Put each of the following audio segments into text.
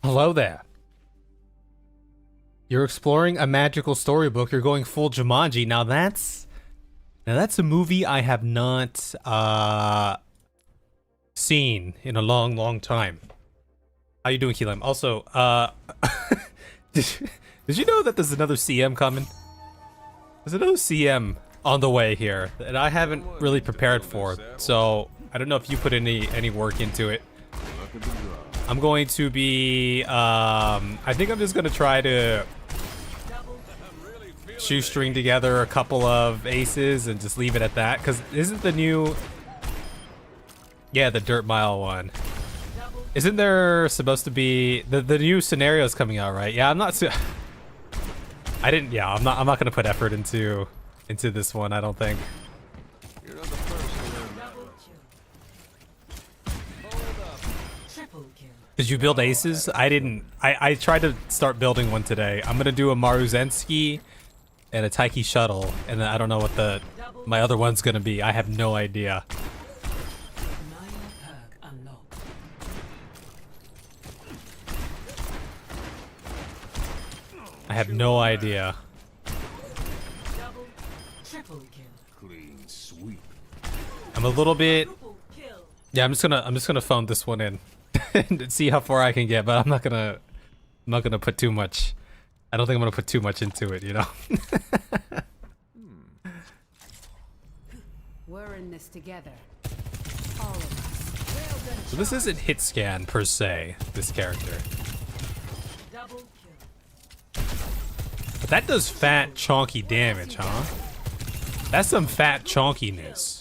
Hello there. You're exploring a magical storybook. You're going full Jumanji. Now that's a movie I have not seen in a long, long time. How you doing, Keelam? Also, did you know that there's another CM coming? There's another CM on the way here that I haven't really prepared for. So I don't know if you put any work into it. I'm going to be I think I'm just gonna try to shoestring together a couple of aces and just leave it at that, because isn't the new the Dirt Mile one, isn't there supposed to be the new scenarios coming out, right? Yeah, I'm not I'm not gonna put effort into this one, I don't think. Did you build aces? I didn't. I tried to start building one today. I'm gonna do a Maruzensky and a Taiki shuttle, and then I don't know what my other one's gonna be. I have no idea. I have no idea. I'm a little bit. Yeah, I'm just gonna phone this one in and see how far I can get, but I'm not gonna put too much. I don't think I'm gonna put too much into it, you know. We're in this together. All of us. So this isn't hit scan per se, this character. But that does fat, chonky damage, huh? That's some fat chonkiness.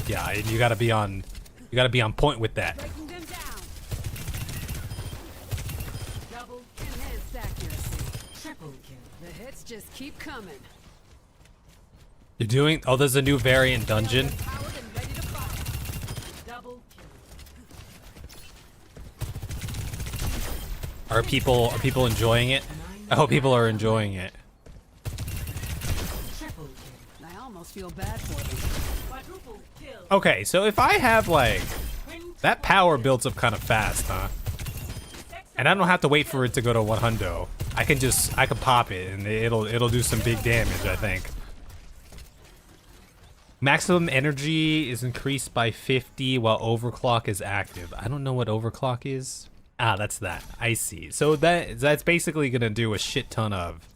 Yeah, you gotta be on point with that. The hits just keep coming. You're doing. Oh, there's a new variant dungeon. Are people enjoying it? I hope people are enjoying it. I almost feel bad for them. Okay, so if I have like that power builds up kind of fast, huh? And I don't have to wait for it to go to 100. I can pop it and it'll do some big damage, I think. Maximum energy is increased by 50 while overclock is active. I don't know what overclock is. Ah, that's that. I see. So that's basically gonna do a shit ton of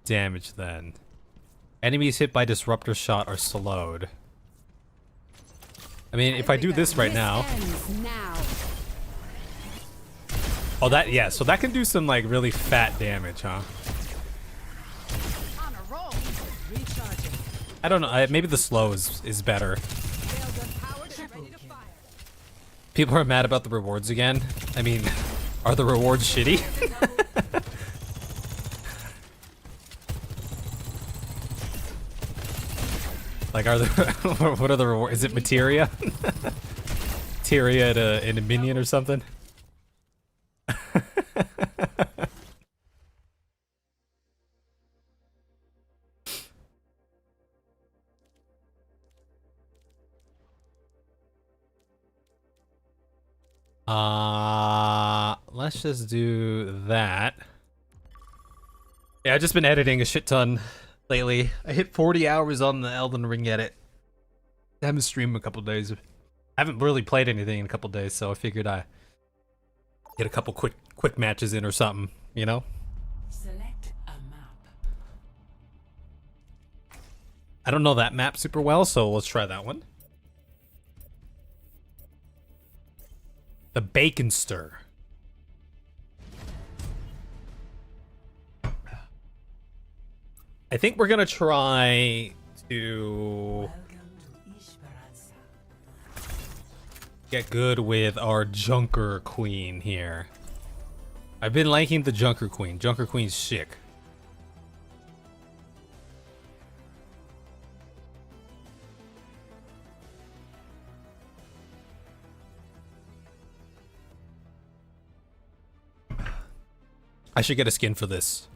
damage then. Enemies hit by disruptor shot are slowed. I mean, if I do this right now. Oh, that, so that can do some like really fat damage, huh? I don't know, maybe the slow is better. People are mad about the rewards again. I mean, are the rewards shitty? Like, are there, what are the rewards? Is it materia? Materia in a minion or something? Let's just do that. Yeah, I've just been editing a shit ton lately. I hit 40 hours on the Elden Ring edit. I haven't streamed in a couple days. I haven't really played anything in a couple days, so I figured I get a couple quick matches in or something, you know? Select a map. I don't know that map super well, so let's try that one. The Bacon Stir. I think we're gonna try to get good with our Junker Queen here. I've been liking the Junker Queen. Junker Queen's sick. I should get a skin for this.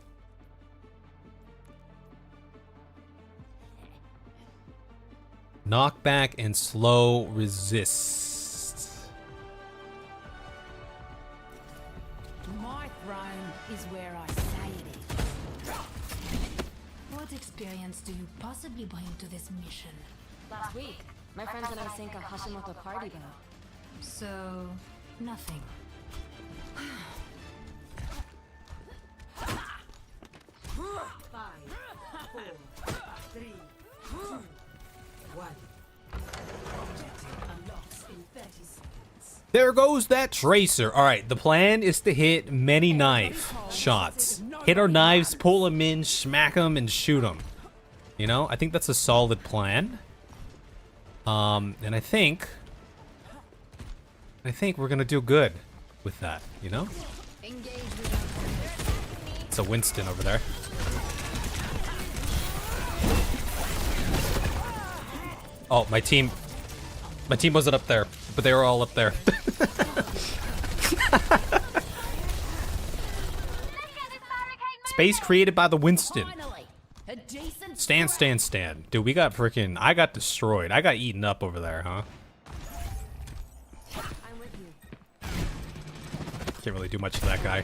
Knockback and slow resist. My throne is where I say it is. What experience do you possibly bring to this mission? Last week, my friends and I sank a Hashimoto party boat. So, nothing. There goes that tracer. All right, the plan is to hit many knife shots. Hit our knives, pull them in, smack them, and shoot them. You know, I think that's a solid plan. And I think we're gonna do good with that. You know, it's a Winston over there. Oh, my team wasn't up there, but they were all up there. Space created by the Winston. Stand. Dude, we got freaking... I got destroyed. I got eaten up over there, huh? I'm with you. Can't really do much to that guy.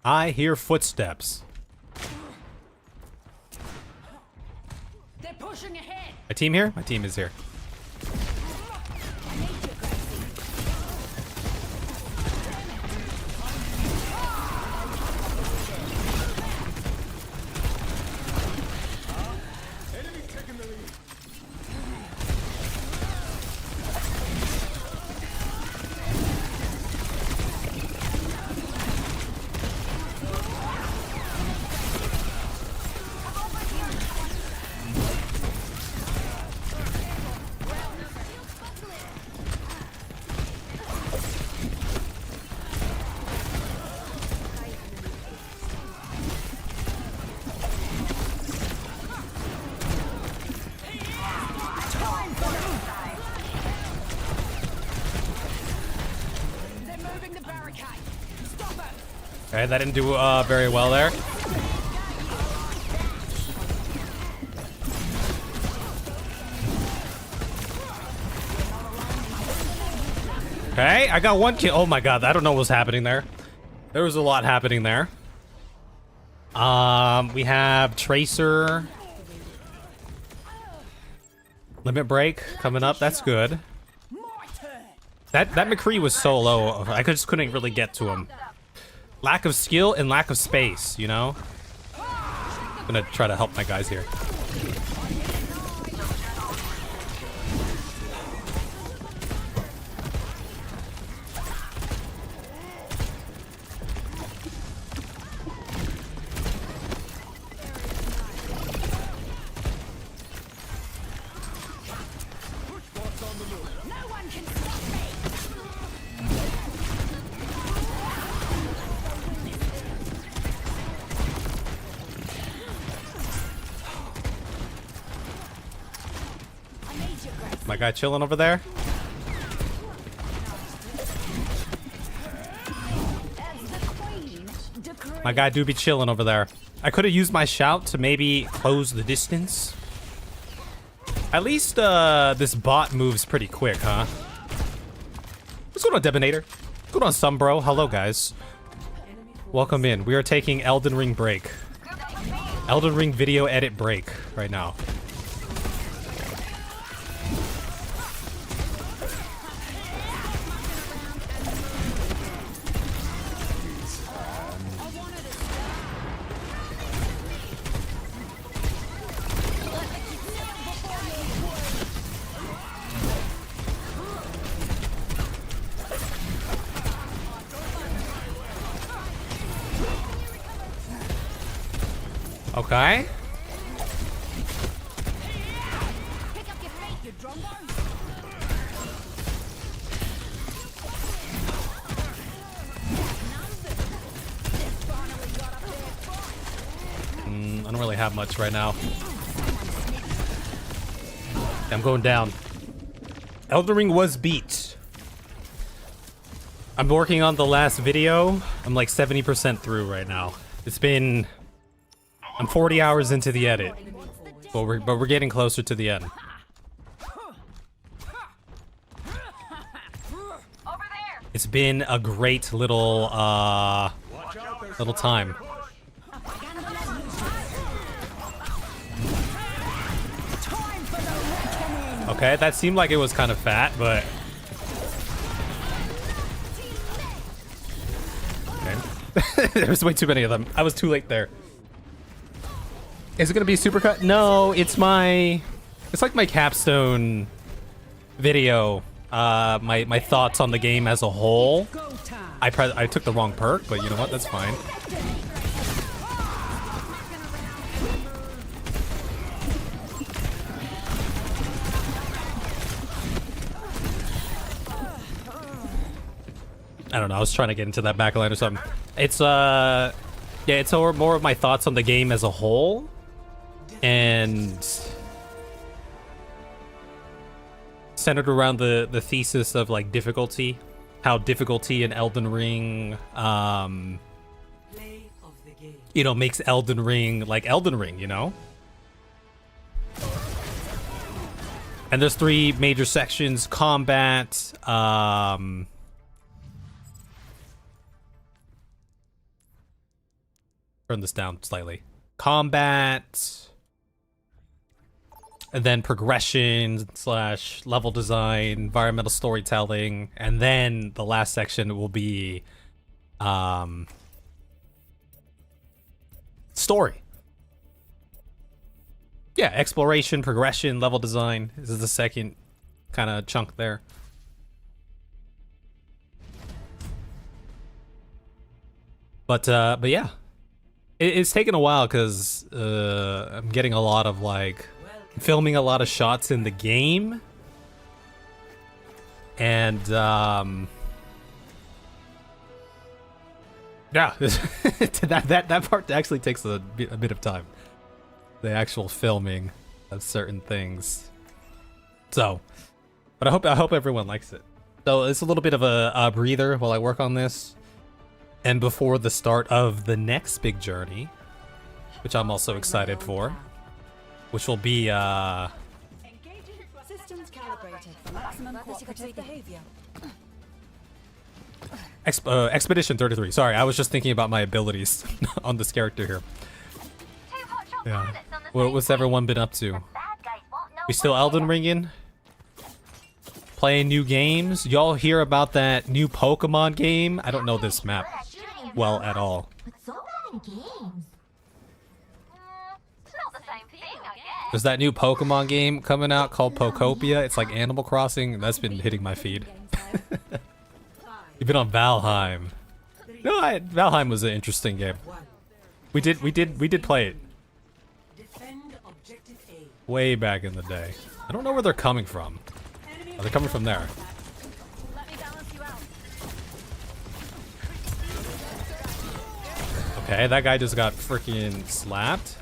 I hear footsteps. They're pushing ahead. My team here? My team is here. Okay, that didn't do very well there. Okay, I got one kill. Oh my god, I don't know what's happening there. There was a lot happening there. We have Tracer. Limit break coming up. That's good. That McCree was so low. I just couldn't really get to him. Lack of skill and lack of space, you know? I'm gonna try to help my guys here. My guy chilling over there. My guy do be chilling over there. I could have used my shout to maybe close the distance. At least this bot moves pretty quick, huh? What's going on, Debonator? What's going on, Sumbro? Hello, guys. Welcome in. We are taking Elden Ring break. Elden Ring video edit break right now. Okay. I don't really have much right now. I'm going down. Elden Ring was beat. I'm working on the last video. I'm like 70% through right now. I'm 40 hours into the edit, but we're getting closer to the end. It's been a great little time. Okay, that seemed like it was kind of fat, but okay. There's way too many of them. I was too late there. Is it gonna be a supercut? No, it's like my capstone video. My thoughts on the game as a whole. I took the wrong perk, but you know what? That's fine. I don't know. I was trying to get into that backline or something. It's yeah, it's more of my thoughts on the game as a whole, and centered around the thesis of like difficulty, how difficulty in Elden Ring, you know, makes Elden Ring like Elden Ring, you know. And there's 3 major sections: combat, turn this down slightly. Combat, and then progression / level design, environmental storytelling, and then the last section will be story. Yeah, exploration, progression, level design. This is the second kind of chunk there. But yeah. It's taken a while because I'm getting a lot of like filming a lot of shots in the game, and yeah, that part actually takes a bit of time. The actual filming of certain things. So, but I hope everyone likes it. So it's a little bit of a breather while I work on this. And before the start of the next big journey, which I'm also excited for, which will be Systems calibrated for maximum cooperative behavior. Expedition 33. Sorry, I was just thinking about my abilities on this character here. Yeah. What's everyone been up to? We still Elden Ringing? Playing new games? Y'all hear about that new Pokemon game? I don't know this map well at all. There's that new Pokemon game coming out called Pokopia. It's like Animal Crossing. That's been hitting my feed. You've been on Valheim. No, Valheim was an interesting game. We did play it way back in the day. I don't know where they're coming from. Oh, they're coming from there. Okay, that guy just got freaking slapped.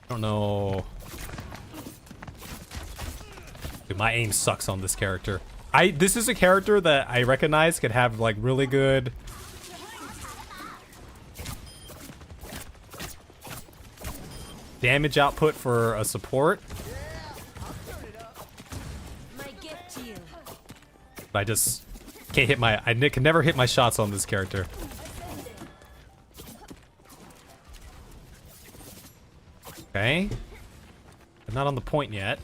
I don't know. Dude, my aim sucks on this character. This is a character that I recognize could have like really good damage output for a support. But I just can't hit I can never hit my shots on this character. Okay. I'm not on the point yet.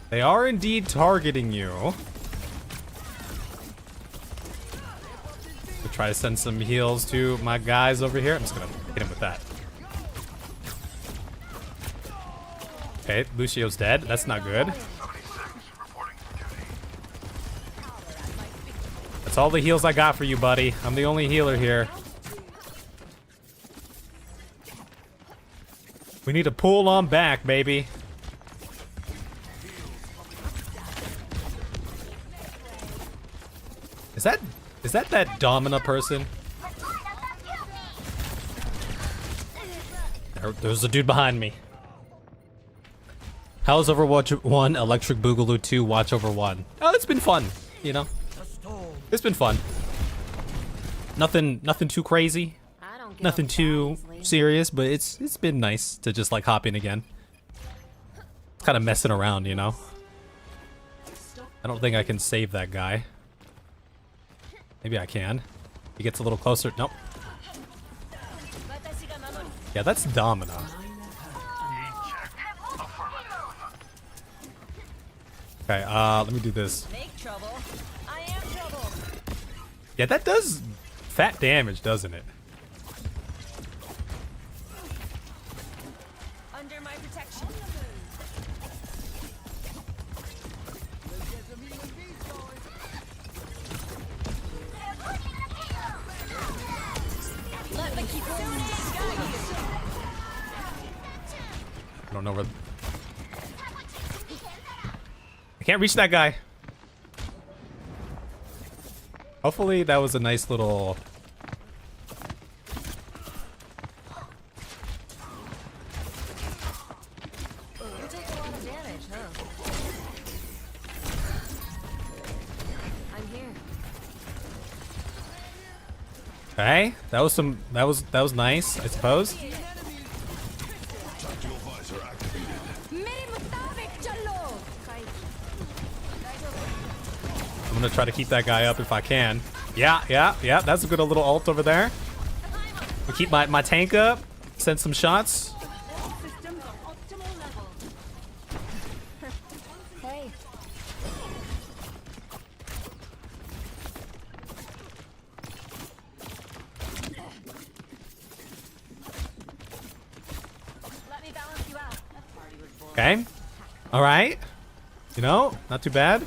They are indeed targeting you. We'll try to send some heals to my guys over here. I'm just gonna hit him with that. Okay, Lucio's dead. That's not good. That's all the heals I got for you, buddy. I'm the only healer here. We need to pull on back, baby. Is that Domina person? There's a dude behind me. How's Overwatch 1, Electric Boogaloo 2, Watch Over 1? Oh, it's been fun, you know? It's been fun. Nothing too crazy. I don't give Nothing up too easily. serious, but it's been nice to just like hop in again. Kind of messing around, you know? I don't think I can save that guy. Maybe I can. He gets a little closer. Nope. Yeah, that's Domina. Okay, let me do this. Make trouble. I am trouble. Yeah, that does fat damage, doesn't it? Under my protection. Let me keep I don't know where... I can't reach that guy. Hopefully that was a nice little... You take a lot of damage, huh? I'm here. Okay, that was nice, I suppose. I'm gonna try to keep that guy up if I can. Yeah, that's a good little ult over there. I'll keep my tank up, send some shots. Hey. Let me balance you out. Okay. Alright. You know, not too bad.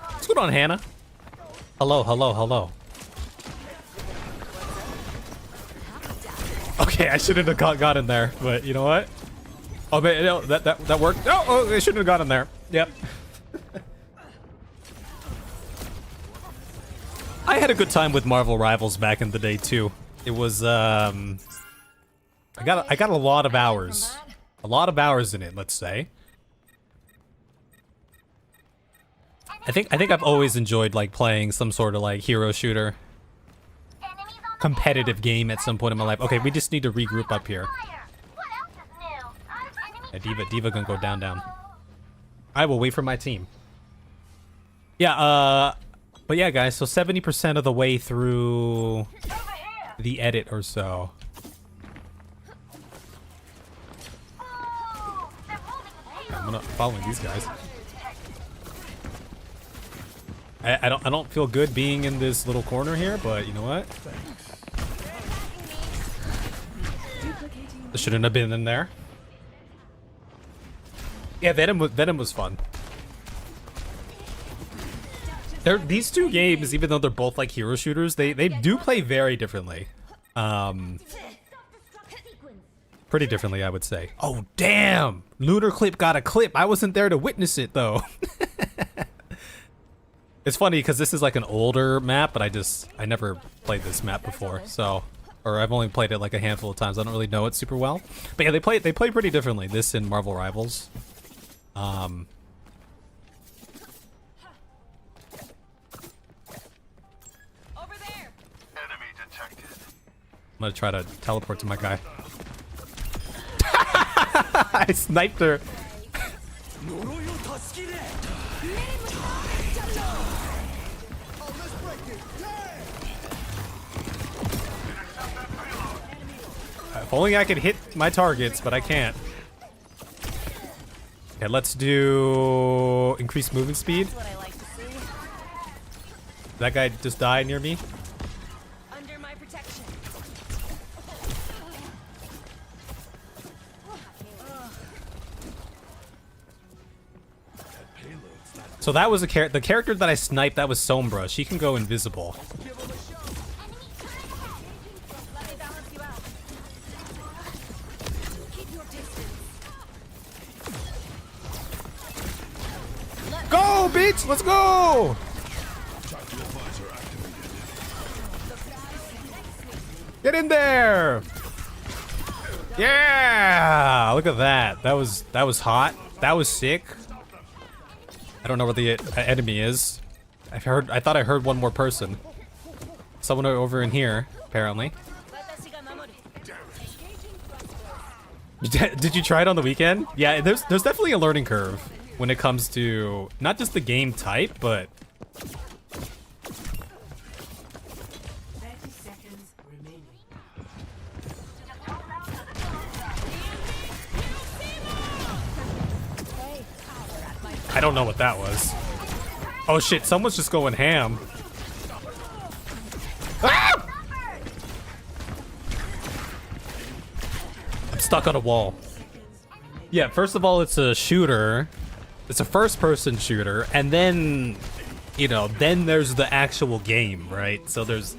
What's going on, Hannah? Hello. Okay, I shouldn't have got in there, but you know what? Oh, but no, that worked. Oh, I shouldn't have got in there. Yep. I had a good time with Marvel Rivals back in the day too. It was I got a lot of hours. A lot of hours in it, let's say. I think I've always enjoyed like playing some sort of like hero shooter competitive game at some point in my life. Okay, we just need to regroup up here. Yeah, Diva gonna go down. I will wait for my team. Yeah, but yeah, guys, so 70% of the way through the edit or so. I'm not following these guys. I don't feel good being in this little corner here, but you know what? I shouldn't have been in there. Yeah, Venom was fun. These two games, even though they're both like hero shooters, they do play very differently. Pretty differently, I would say. Oh, damn! Lunar Clip got a clip. I wasn't there to witness it, though. It's funny, because this is like an older map, but I never played this map before, so... Or I've only played it like a handful of times. I don't really know it super well. But yeah, they play pretty differently, this and Marvel Rivals. Over there. Enemy detected. I'm gonna try to teleport to my guy. I sniped her. If only I could hit my targets, but I can't. Okay, let's do increased movement speed. That's what I like to see. That guy just died near me. Under my protection. So that was the character that I sniped. That was Sombra. She can go invisible. Let me balance you out. Keep your distance. Go, bitch! Let's go! Get in there! Yeah! Look at that. That was hot. That was sick. I don't know where the enemy is. I thought I heard one more person. Someone over in here, apparently. Did you try it on the weekend? Yeah, there's definitely a learning curve when it comes to not just the game type, but 30 seconds remaining. I don't know what that was. Oh shit, someone's just going ham. Ah! I'm stuck on a wall. Yeah, first of all, it's a shooter. It's a first-person shooter, and then, you know, then there's the actual game, right? So there's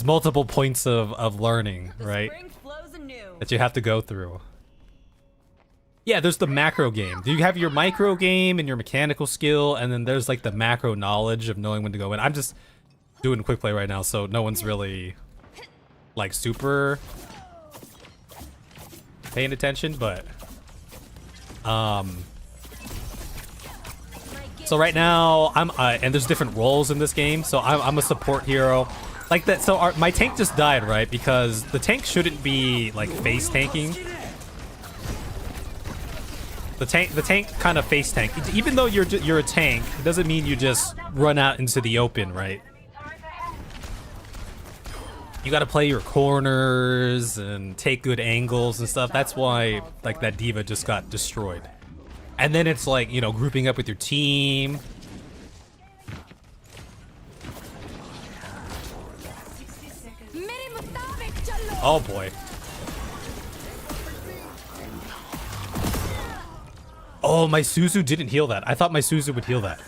multiple points of learning, right? Spring flows anew. That you have to go through. Yeah, there's the macro game. You have your micro game and your mechanical skill, and then there's like the macro knowledge of knowing when to go in. I'm just doing quick play right now, so no one's really like super paying attention, but so right now I'm and there's different roles in this game, so I'm a support hero. Like that, so my tank just died, right? Because the tank shouldn't be like face tanking. The tank kind of face tank. Even though you're a tank, it doesn't mean you just run out into the open, right? You got to play your corners and take good angles and stuff. That's why like that diva just got destroyed. And then it's like, you know, grouping up with your team. Oh boy. Oh, my Suzu didn't heal that. I thought my Suzu would heal that.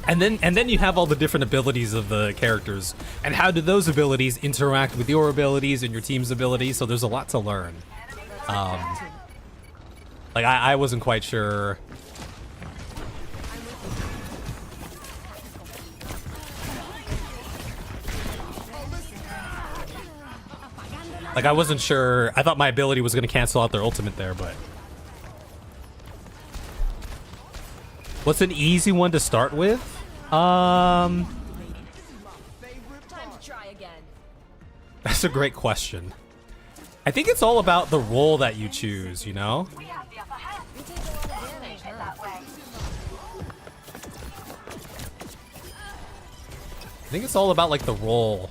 And then you have all the different abilities of the characters, and how do those abilities interact with your abilities and your team's abilities? So there's a lot to learn. Like I wasn't quite sure. Like I wasn't sure. I thought my ability was going to cancel out their ultimate there, but. What's an easy one to start with? Time to try again. That's a great question. I think it's all about the role that you choose, you know? We take a lot of damage, huh? I think it's all about like the role.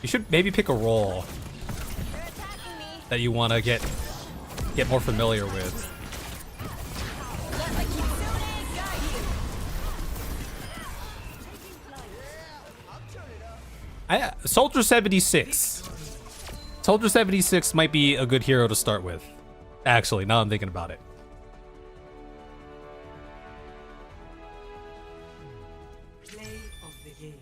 You should maybe pick a role They're attacking me. that you want to get more familiar with. Let my kitsune guide you. Soldier 76. Soldier 76 might be a good hero to start with. Actually, now I'm thinking about it. Play of the game.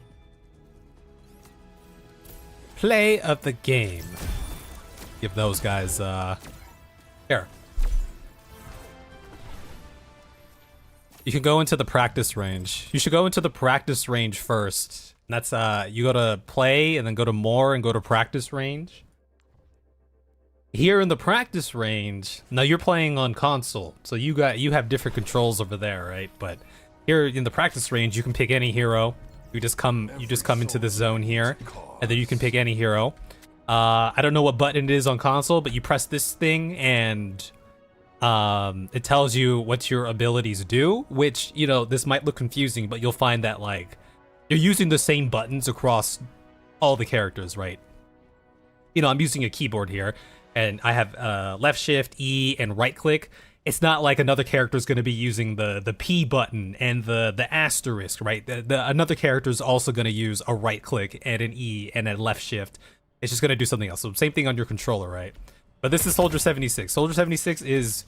Play of the game. Give those guys here. You can go into the practice range. You should go into the practice range first. And that's you go to play and then go to more and go to practice range. Here in the practice range, now you're playing on console, so you have different controls over there, right? But here in the practice range, you can pick any hero. You just come into this zone here, and then you can pick any hero. I don't know what button it is on console, but you press this thing and it tells you what your abilities do, which, you know, this might look confusing, but you'll find that like you're using the same buttons across all the characters, right? You know, I'm using a keyboard here, and I have left shift, E, and right click. It's not like another character is going to be using the P button and the asterisk, right? Another character is also going to use a right click and an E and a left shift. It's just going to do something else. So same thing on your controller, right? But this is Soldier 76. Soldier 76 is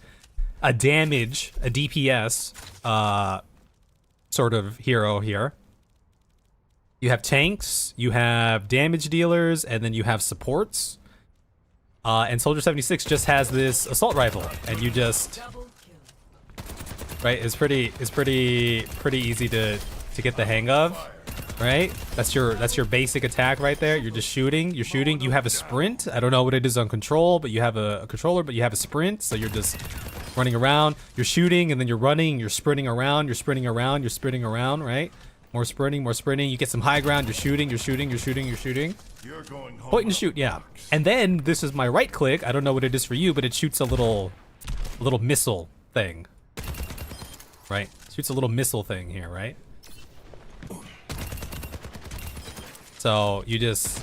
a DPS sort of hero here. You have tanks, you have damage dealers, and then you have supports. And Soldier 76 just has this assault rifle, and you just right. It's pretty easy to get the hang of, right? That's your basic attack right there. You're just shooting. You're shooting. You have a sprint. I don't know what it is on control, but you have a controller, but you have a sprint. So you're just running around. You're shooting, and then you're running. You're sprinting around. You're sprinting around. You're sprinting around, right? More sprinting, more sprinting. You get some high ground. You're shooting. You're shooting. You're shooting. You're shooting. You're going home. Point and shoot, yeah. And then this is my right click. I don't know what it is for you, but it shoots a little missile thing. Right? Shoots a little missile thing here, right? So you just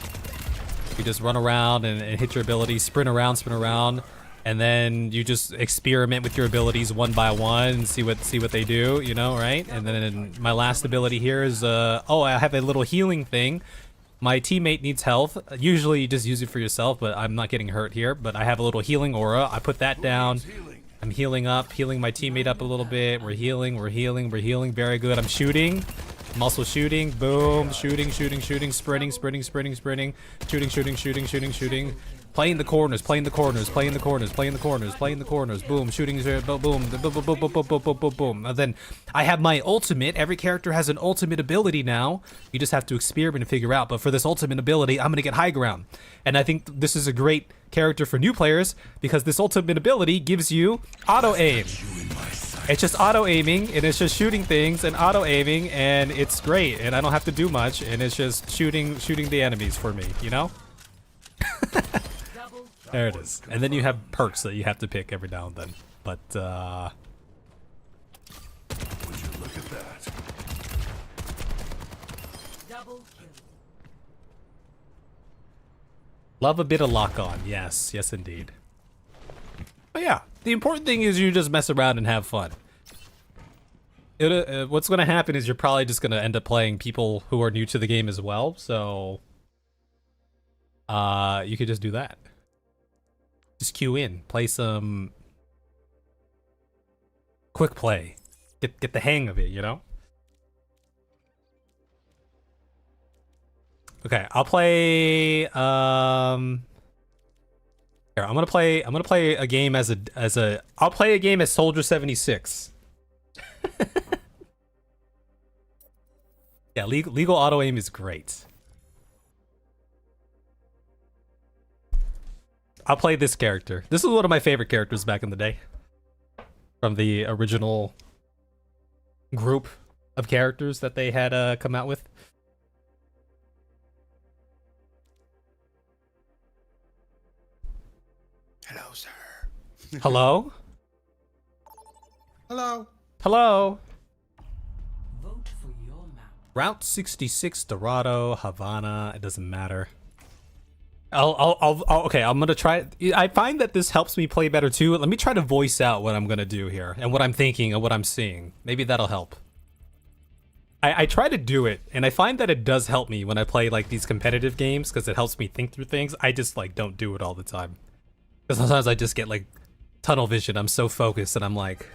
run around and hit your abilities, sprint around, and then you just experiment with your abilities one by one and see what they do, you know, right? And then my last ability here is oh, I have a little healing thing. My teammate needs health. Usually you just use it for yourself, but I'm not getting hurt here. But I have a little healing aura. I put that down. I'm healing up, healing my teammate up a little bit. We're healing. Very good. I'm shooting. I'm also shooting. Boom. Shooting. Sprinting. Shooting. Playing the corners. Boom. Shooting. Boom. And then I have my ultimate. Every character has an ultimate ability now. You just have to experiment and figure out. But for this ultimate ability, I'm going to get high ground. And I think this is a great character for new players because this ultimate ability gives you auto aim. It's just auto aiming and it's just shooting things and auto aiming and it's great and I don't have to do much and it's just shooting the enemies for me, you know? There it is. And then you have perks that you have to pick every now and then. But Would you look at that? Double kill. love a bit of lock on. Yes, indeed. But yeah, the important thing is you just mess around and have fun. What's going to happen is you're probably just going to end up playing people who are new to the game as well. So you could just do that. Just queue in, play some quick play, get the hang of it, you know. Okay, I'll play. Here, I'm gonna play a game as a. I'll play a game as Soldier 76. Yeah, legal auto aim is great. I'll play this character. This is one of my favorite characters back in the day. From the original group of characters that they had come out with. Hello, sir. Hello? Hello. Hello? Vote for your map. Route 66, Dorado, Havana, it doesn't matter. Okay, I'm gonna try. I find that this helps me play better too. Let me try to voice out what I'm gonna do here and what I'm thinking and what I'm seeing. Maybe that'll help. I try to do it, and I find that it does help me when I play like these competitive games because it helps me think through things. I just like don't do it all the time because sometimes I just get like tunnel vision. I'm so focused, and I'm like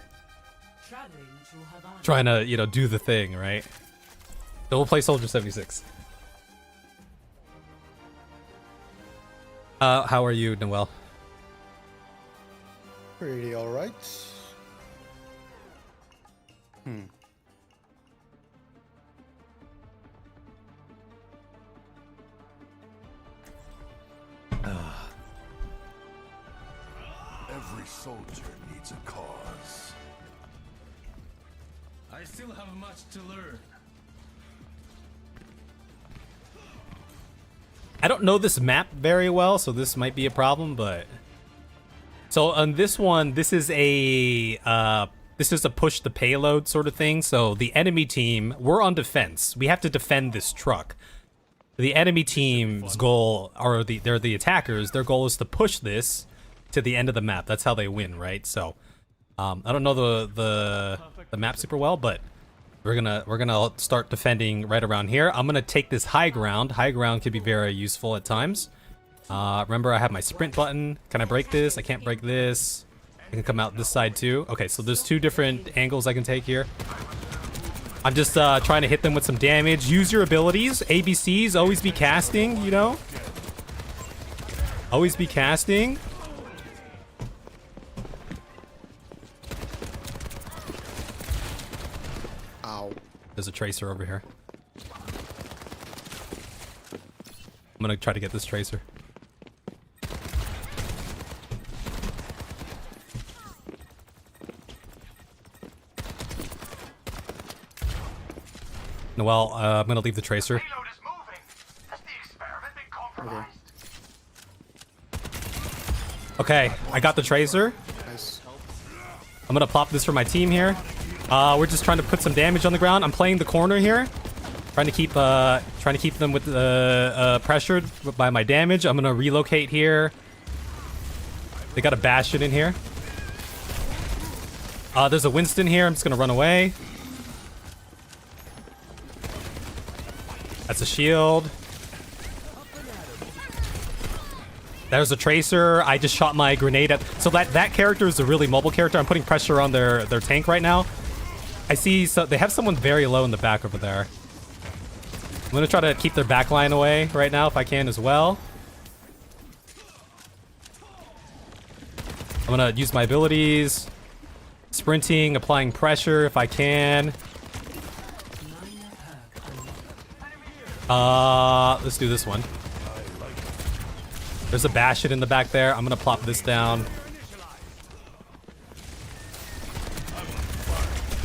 Traveling to Havana. trying to do the thing right. So we'll play Soldier 76. How are you, Noel? Pretty alright. Every soldier needs a cause. I still have much to learn. I don't know this map very well, so this might be a problem, but... So on this one, this is a push the payload sort of thing. So the enemy team, we're on defense. We have to defend this truck. The enemy team's goal, or they're the attackers, their goal is to push this to the end of the map. That's how they win, right? So I don't know the map super well, but we're gonna start defending right around here. I'm gonna take this high ground. High ground can be very useful at times. Remember, I have my sprint button. Can I break this? I can't break this. I can come out this side too. Okay, so there's two different angles I can take here. I'm just trying to hit them with some damage. Use your abilities. ABCs. Always be casting, you know? Always be casting. Ow. There's a tracer over here. I'm gonna try to get this tracer. Noel, I'm gonna leave the tracer. Payload is moving. Has the experiment been compromised? Okay, I got the tracer. Nice. I'm gonna plop this for my team here. We're just trying to put some damage on the ground. I'm playing the corner here, trying to keep them with pressured by my damage. I'm gonna relocate here. They got a Bastion in here. There's a Winston here. I'm just gonna run away. That's a shield. There's a tracer. I just shot my grenade at. So that character is a really mobile character. I'm putting pressure on their tank right now. I see. So they have someone very low in the back over there. I'm gonna try to keep their back line away right now if I can as well. I'm gonna use my abilities. Sprinting, applying pressure if I can. Let's do this one. There's a Bastion in the back there. I'm gonna plop this down.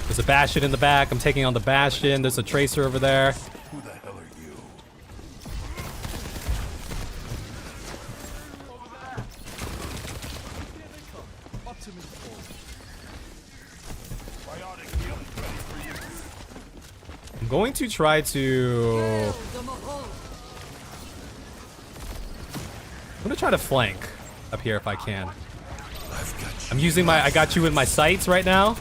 There's a Bastion in the back. I'm taking on the Bastion. There's a tracer over there. Who the hell are you? I'm going to try to... I'm gonna try to flank up here if I can. I'm using my... I got you in my sights right now.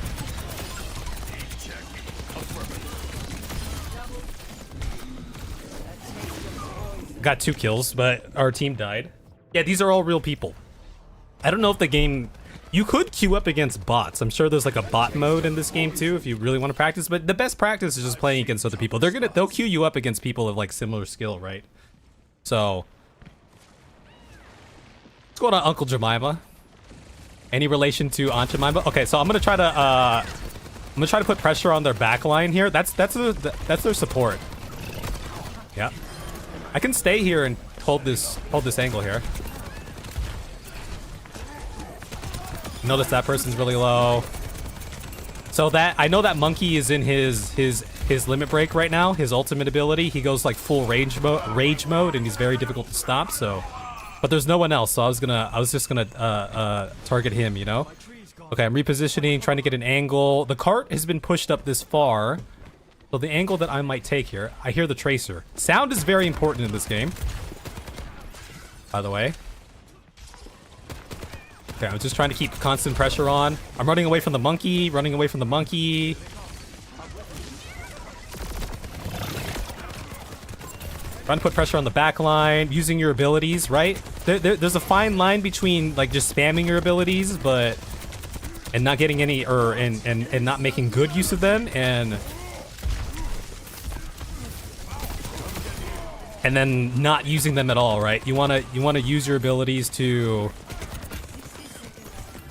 Got 2 kills, but our team died. Yeah, these are all real people. I don't know if the game... You could queue up against bots. I'm sure there's like a bot mode in this game too if you really want to practice, but the best practice is just playing against other people. They'll queue you up against people of like similar skill, right? So what's going on, Uncle Jemima? Any relation to Aunt Jemima? Okay, so I'm gonna try to put pressure on their back line here. That's their support. Yeah. I can stay here and hold this angle here. Notice that person's really low. So that I know that monkey is in his limit break right now. His ultimate ability, he goes like full rage mode, and he's very difficult to stop. So, but there's no one else. So I was just gonna target him. You know. Okay, I'm repositioning, trying to get an angle. The cart has been pushed up this far. So the angle that I might take here, I hear the tracer. Sound is very important in this game, by the way. Okay, I'm just trying to keep constant pressure on. I'm running away from the monkey, Trying to put pressure on the back line, using your abilities, right? There's a fine line between like just spamming your abilities, and not getting any, and not making good use of them, and then not using them at all, right? You wanna use your abilities to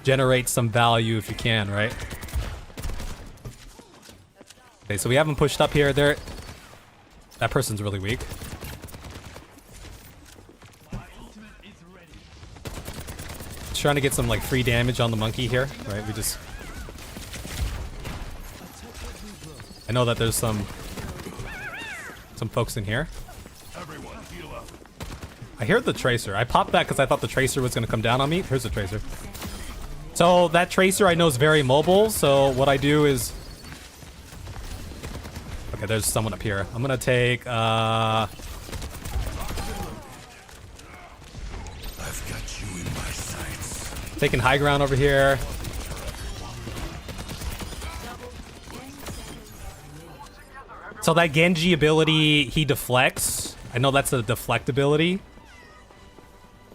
generate some value if you can, right? Okay, so we haven't pushed up here. That person's really weak. Just trying to get some like free damage on the monkey here, right? I know that there's some folks in here. Everyone, heal up. I hear the tracer. I popped that because I thought the tracer was going to come down on me. Here's the tracer. So that tracer I know is very mobile. So what I do is... Okay, there's someone up here. I'm going to take... I've got you in my sights. Taking high ground over here. So that Genji ability, he deflects. I know that's a deflect ability.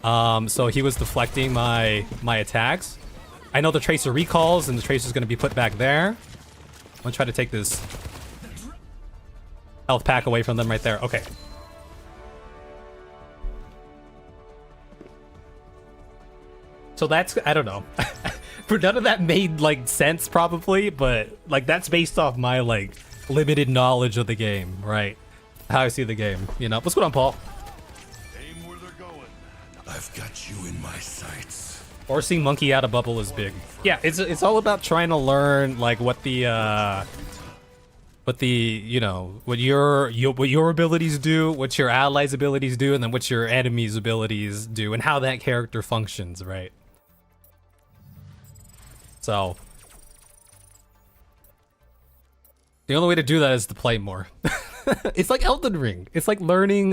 So he was deflecting my attacks. I know the tracer recalls, and the tracer's going to be put back there. I'm going to try to take this health pack away from them right there. Okay. So that's, I don't know. For none of that made like sense probably, but like that's based off my like limited knowledge of the game, right? How I see the game, you know. What's going on, Paul? Aim where they're going. I've got you in my sights. Forcing monkey out of bubble is big. Yeah, it's all about trying to learn like what the you know, what your abilities do, what your allies' abilities do, and then what your enemies' abilities do, and how that character functions, right? So the only way to do that is to play more. It's like Elden Ring. It's like learning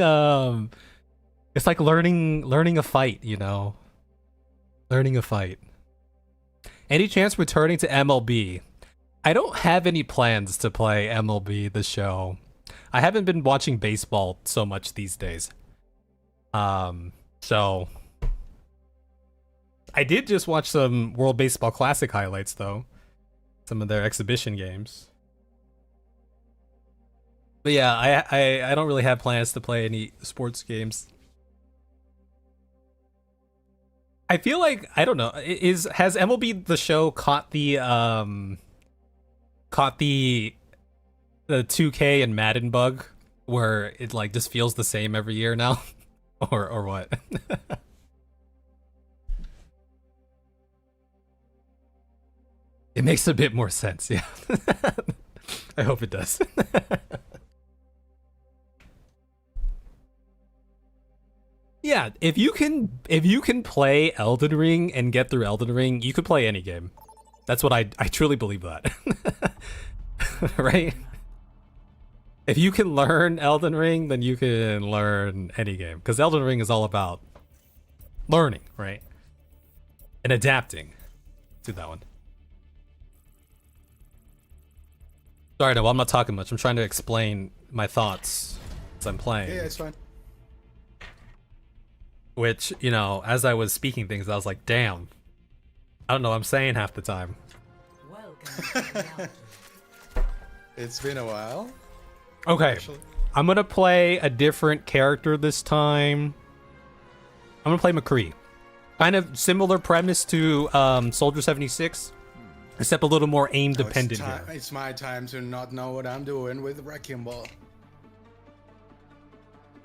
learning a fight, you know. Learning a fight. Any chance returning to MLB? I don't have any plans to play MLB the show. I haven't been watching baseball so much these days. So I did just watch some World Baseball Classic highlights though. Some of their exhibition games. But yeah, I don't really have plans to play any sports games. I feel like, I don't know, has MLB the show caught the 2K and Madden bug where it like just feels the same every year now? or what? It makes a bit more sense, yeah. I hope it does. Yeah, if you can play Elden Ring and get through Elden Ring, you could play any game. That's what I truly believe that. Right? If you can learn Elden Ring, then you can learn any game. Because Elden Ring is all about learning, right? And adapting to that one. Sorry, no, I'm not talking much. I'm trying to explain my thoughts as I'm playing. Yeah, it's fine. Which, you know, as I was speaking things, I was like, damn. I don't know what I'm saying half the time. It's been a while. Okay. Actually. I'm gonna play a different character this time. I'm gonna play McCree. Kind of similar premise to Soldier 76, except a little more aim dependent here. It's my time to not know what I'm doing with Wrecking Ball.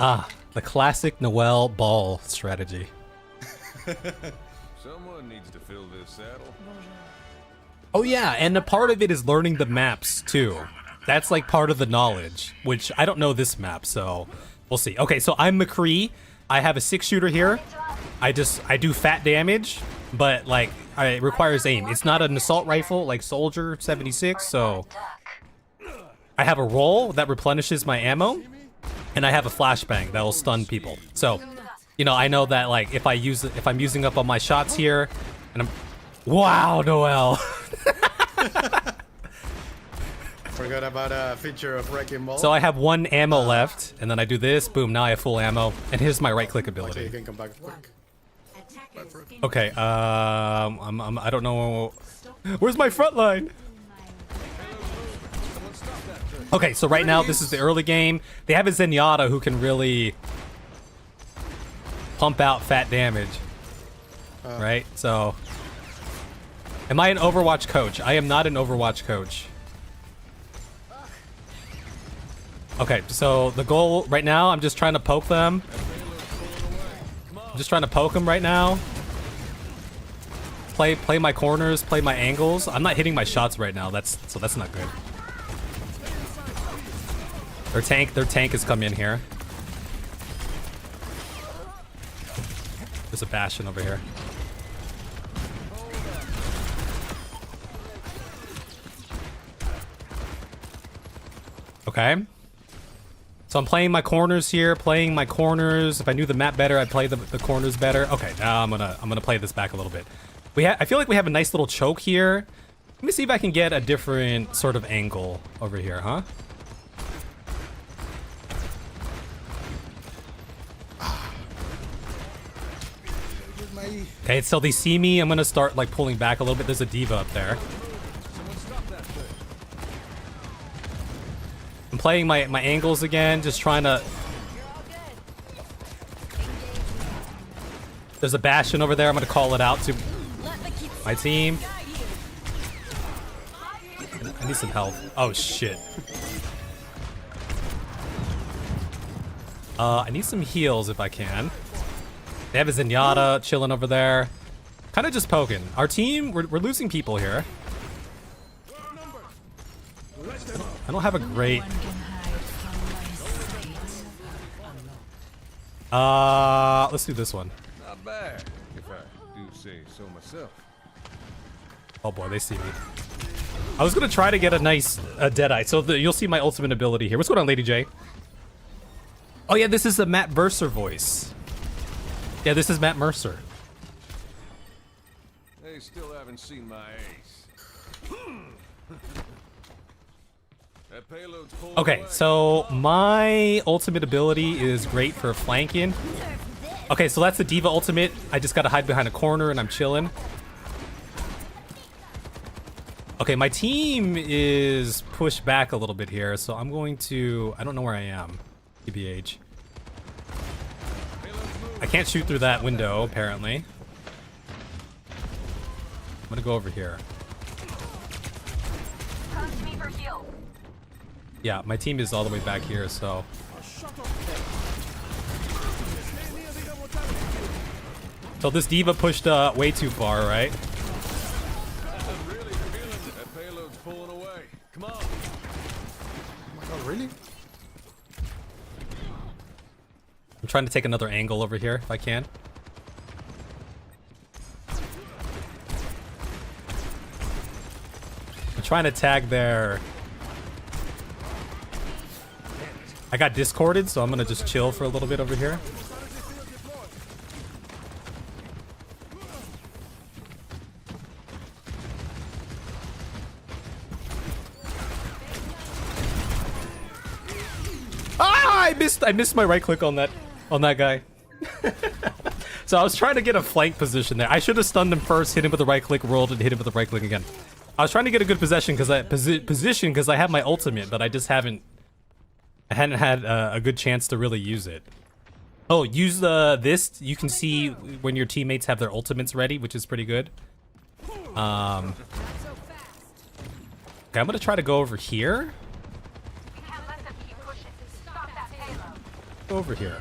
Ah, the classic Noel Ball strategy. Someone needs to fill this saddle. Oh yeah, and a part of it is learning the maps too. That's like part of the knowledge, which I don't know this map, so we'll see. Okay, so I'm McCree. I have a 6-shooter here. I do fat damage, but like it requires aim. It's not an assault rifle like Soldier 76, so I have a roll that replenishes my ammo. And I have a flashbang that will stun people. So, you know, I know that like if I'm using up all my shots here, and wow, Noel. Forgot about a feature of Wrecking Ball. So I have 1 ammo left, and then I do this, boom, now I have full ammo, and here's my right click Okay, you ability. can come back quick. Okay, I don't know. Where's my front line? Okay, so right now this is the early game. They have a Zenyatta who can really pump out fat damage. Right? So am I an Overwatch coach? I am not an Overwatch coach. Okay, so the goal right now, I'm just trying to poke them. I'm just trying to poke them right now. Play my corners, play my angles. I'm not hitting my shots right now. That's not good. Their tank has come in here. There's a Bastion over here. Okay. So I'm playing my corners here, playing my corners. If I knew the map better, I'd play the corners better. Okay, now I'm gonna play this back a little bit. I feel like we have a nice little choke here. Let me see if I can get a different sort of angle over here, huh? Okay, so they see me. I'm gonna start like pulling back a little bit. There's a diva up there. I'm playing my angles again, just trying to... There's a Bastion over there. I'm going to call it out to my team. I need some help. Oh, shit. I need some heals if I can. They have a Zenyatta chilling over there. Kind of just poking. Our team, we're losing people here. I don't have a great... Let's do this one. Not bad, if I do say so myself. Oh boy, they see me. I was gonna try to get a nice Deadeye, so you'll see my ultimate ability here. What's going on, Lady J? Oh yeah, this is the Matt Mercer voice. Yeah, this is Matt Mercer. They still haven't seen my ace. That payload's pulling Okay, away. so my ultimate ability is great for flanking. Okay, so that's the Diva ultimate. I just gotta hide behind a corner and I'm chilling. Okay, my team is pushed back a little bit here, so I'm going to... I don't know where I am. TBH. I can't shoot through that window, apparently. I'm gonna go over here. Yeah, my team is all the way back here, so... So this Diva pushed way too far, right? I'm really feeling it. That payload's pulling away. Come on. Oh, really? I'm trying to take another angle over here, if I can. I'm trying to tag their... I got discorded, so I'm gonna just chill for a little bit over here. Ah! I missed my right click on that guy. So I was trying to get a flank position there. I should have stunned him first, hit him with the right click, rolled and hit him with the right click again. I was trying to get a good position because I have my ultimate, but I just hadn't had a good chance to really use it. Oh, use this. You can see when your teammates have their ultimates ready, which is pretty good. Okay, I'm gonna try to go over here. Go over here.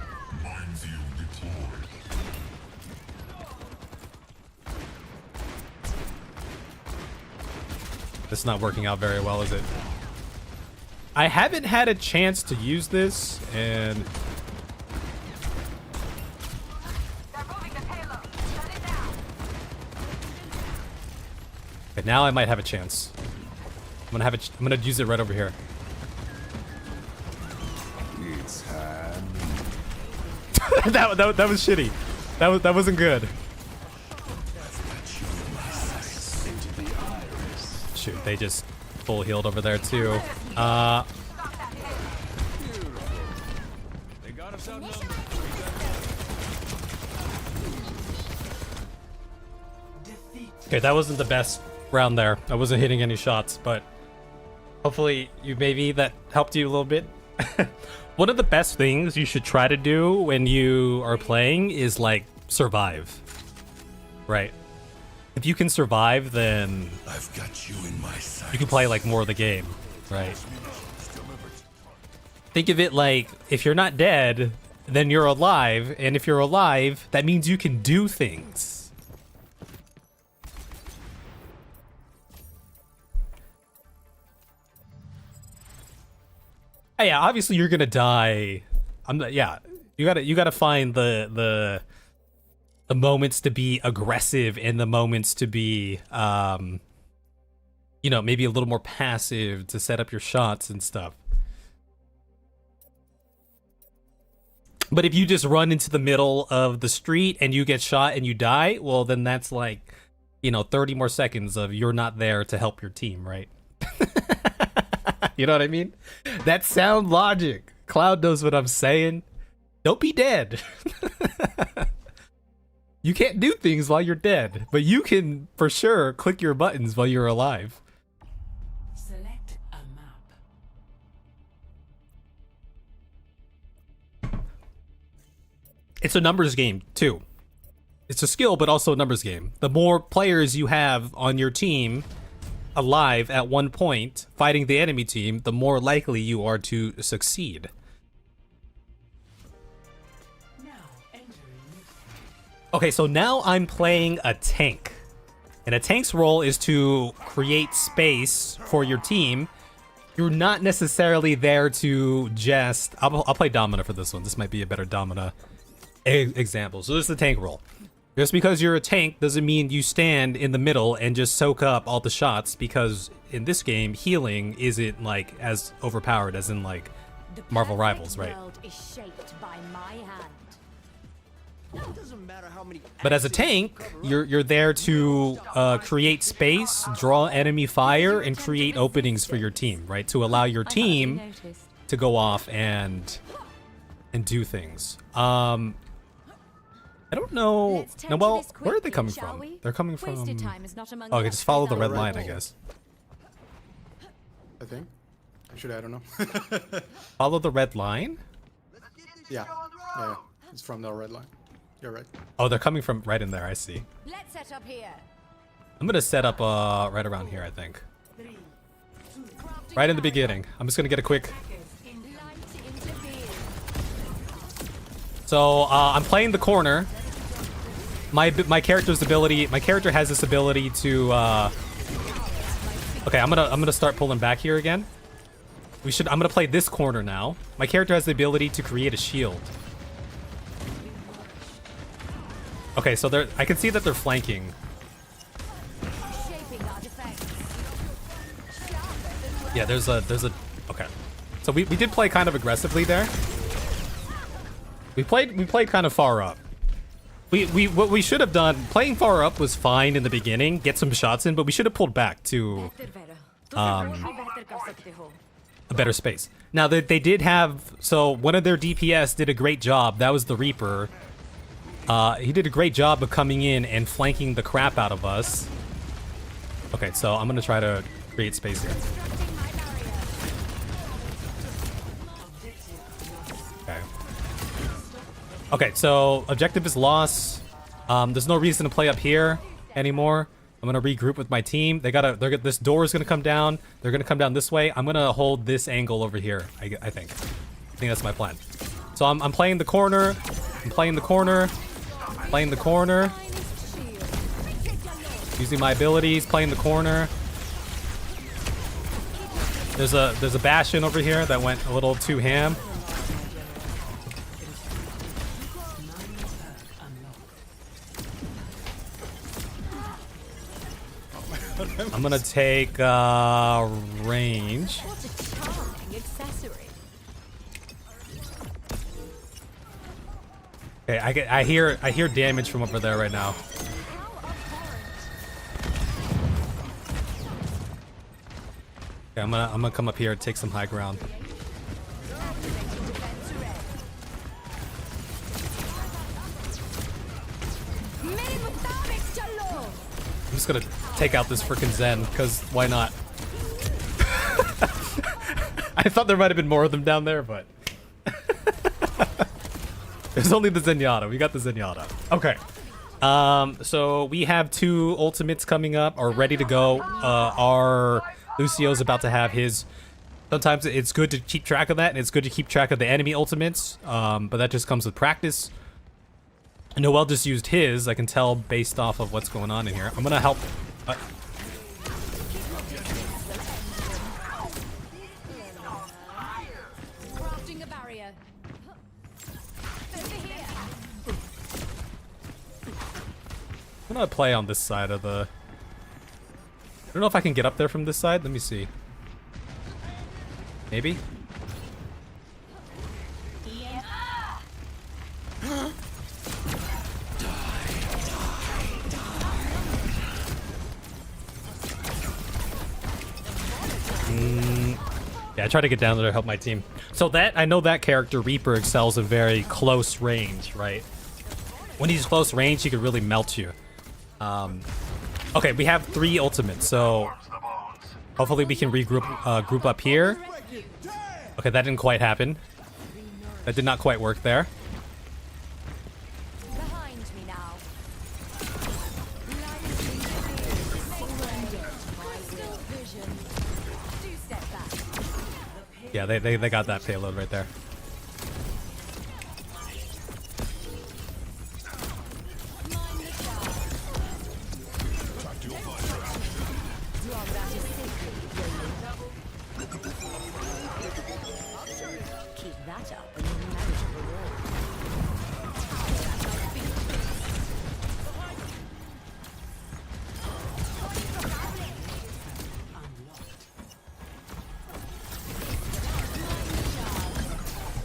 This is not working out very well, is it? I haven't had a chance to use this, and... But now I might have a chance. I'm gonna use it right over here. It's time. that was shitty. That wasn't good. Shoot, they just full healed over there too. They got us outnumbered. Okay, that wasn't the best round there. I wasn't hitting any shots, but hopefully maybe that helped you a little bit. One of the best things you should try to do when you are playing is like survive. Right. If you can survive, then I've got you in my sight. you can play like more of the game, right? Think of it like if you're not dead, then you're alive, and if you're alive, that means you can do things. Yeah, obviously you're gonna die. Yeah, you gotta find the moments to be aggressive and the moments to be, you know, maybe a little more passive to set up your shots and stuff. But if you just run into the middle of the street and you get shot and you die, well, then that's like, you know, 30 more seconds of you're not there to help your team, right? You know what I mean? That's sound logic. Cloud knows what I'm saying. Don't be dead. You can't do things while you're dead, but you can for sure click your buttons while you're alive. Select a map. it's a numbers game too. It's a skill, but also a numbers game. The more players you have on your team alive at one point fighting the enemy team, the more likely you are to succeed. Now entering this Okay, so now I'm playing a tank. And a tank's role is to create space for your team. You're not necessarily there to just... I'll play Domina for this one. This might be a better Domina example. So this is the tank role. Just because you're a tank doesn't mean you stand in the middle and just soak up all the shots, because in this game, healing isn't like as overpowered as in like Marvel Rivals, right? Is shaped by my hand. But as a tank, you're there to create space, draw enemy fire, and create openings for your team, right? To allow your team to go off and do things. I don't know. No, well, where are they coming from? They're coming from. Oh, okay, just follow the red line, I guess. I think. Actually, I don't know. Follow the red line? Yeah. Yeah. It's from the red line. You're right. Oh, they're coming from right in there. I see. Let's set up here. I'm gonna set up right around here, I think. Right in the beginning. I'm just gonna get a quick. So I'm playing the corner. My character's ability. My character has this ability to. Okay, I'm gonna start pulling back here again. I'm gonna play this corner now. My character has the ability to create a shield. Okay, so I can see that they're flanking. Yeah, there's a. Okay, so we did play kind of aggressively there. We played kind of far up. What we should have done, playing far up was fine in the beginning, get some shots in, but we should have pulled back to a better space. Now they did have, so one of their DPS did a great job. That was the Reaper. He did a great job of coming in and flanking the crap out of us. Okay, so I'm gonna try to create space here. Okay, so objective is lost. There's no reason to play up here anymore. I'm gonna regroup with my team. This door is gonna come down. They're gonna come down this way. I'm gonna hold this angle over here. I think that's my plan. So I'm playing the corner. I'm playing the corner. Playing the corner. Using my abilities. Playing the corner. There's a Bastion over here that went a little too ham. I'm gonna take range. Okay, I hear damage from over there right now. Okay, I'm gonna come up here and take some high ground. I'm just gonna take out this freaking Zen, because why not? I thought there might have been more of them down there, but... There's only the Zenyatta. We got the Zenyatta. Okay. So we have 2 ultimates coming up, or ready to go. Our Lucio's about to have his... Sometimes it's good to keep track of that, and it's good to keep track of the enemy ultimates, but that just comes with practice. Noel just used his. I can tell based off of what's going on in here. I'm gonna help. I'm gonna play on this side of the... I don't know if I can get up there from this side. Let me see. Maybe? Yeah, I try to get down there to help my team. So I know that character, Reaper, excels in very close range, right? When he's close range, he could really melt you. Okay, we have 3 ultimates, so hopefully we can regroup, group up here. Okay, that didn't quite happen. That did not quite work there. Yeah, they got that payload right there. Keep that up and you'll manage the reward.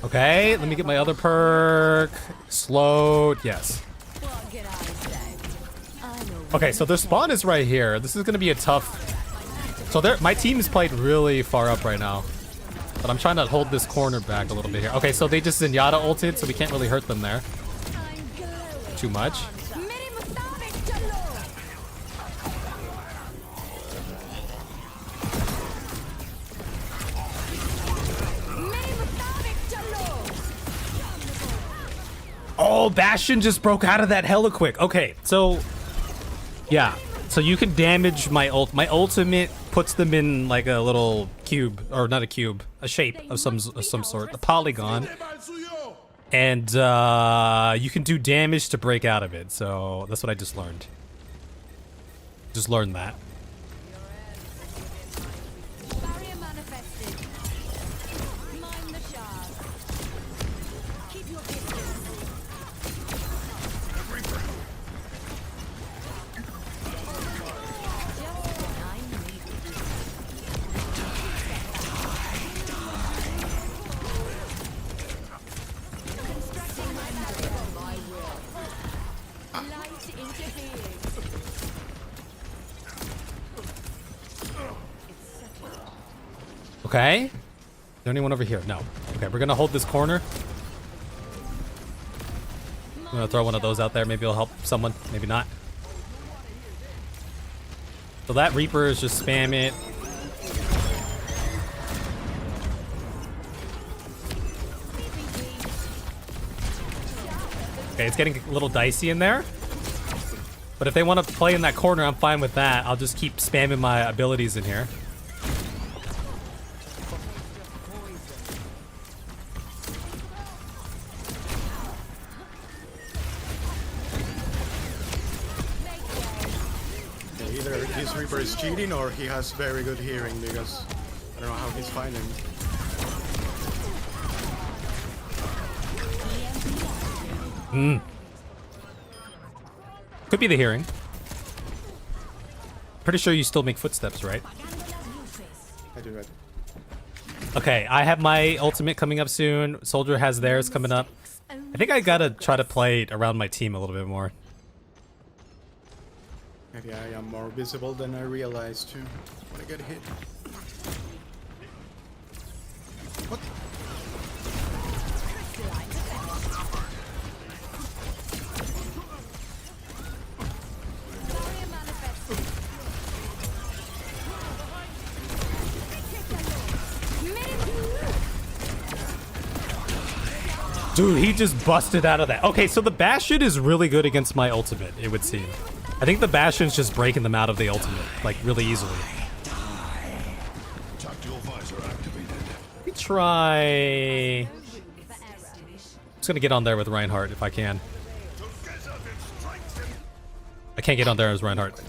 Okay, let me get my other perk. Slowed, yes. What can I say? I know. Okay, so their spawn is right here. This is gonna be a tough. So my team is played really far up right now, but I'm trying to hold this corner back a little bit here. Okay, so they just Zenyatta ulted, so we can't really hurt them there too much. Oh, Bastion just broke out of that hella quick. Okay, so yeah, so you can damage my My ultimate puts them in like a little cube, or not a cube, a shape of some sort, a polygon, and you can do damage to break out of it. So that's what I just learned. Just learned that. Barrier manifested. Mine the shard. Keep your distance. Light interferes. Okay. Is there anyone over here? No. Okay, we're gonna hold this corner. I'm gonna throw one of those out there. Maybe it'll help someone. Maybe not. So that Reaper is just spam it. Okay, it's getting a little dicey in there. But if they want to play in that corner, I'm fine with that. I'll just keep spamming my abilities in here. Either this Reaper is cheating or he has very good hearing, because I don't know how he's finding. Could be the hearing. Pretty sure you still make footsteps, right? I do that. Okay, I have my ultimate coming up soon. Soldier has theirs coming up. I think I gotta try to play around my team a little bit more. Maybe I am more visible than I realized too when I get hit. What? Dude, he just busted out of that. Okay, so the Bastion is really good against my ultimate, it would seem. I think the Bastion's just breaking them out of the ultimate, like, really easily. Let me try... I'm just gonna get on there with Reinhardt if I can. I can't get on there as Reinhardt.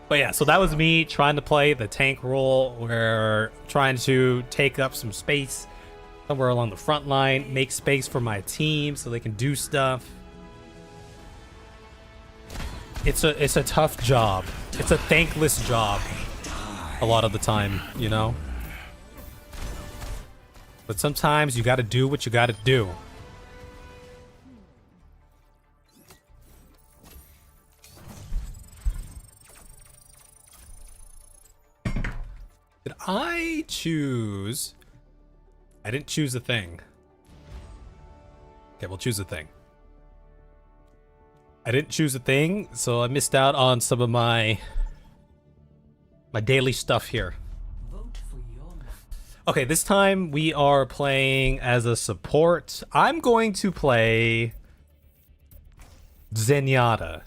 But yeah, so that was me trying to play the tank role. We're trying to take up some space somewhere along the front line, make space for my team so they can do stuff. It's a tough job. It's a thankless job a lot of the time, you know? But sometimes you gotta do what you gotta do. Did I choose? I didn't choose a thing. Okay, we'll choose a thing. I didn't choose a thing, so I missed out on some of my daily stuff here. Okay, this time we are playing as a support. I'm going to play Zenyatta.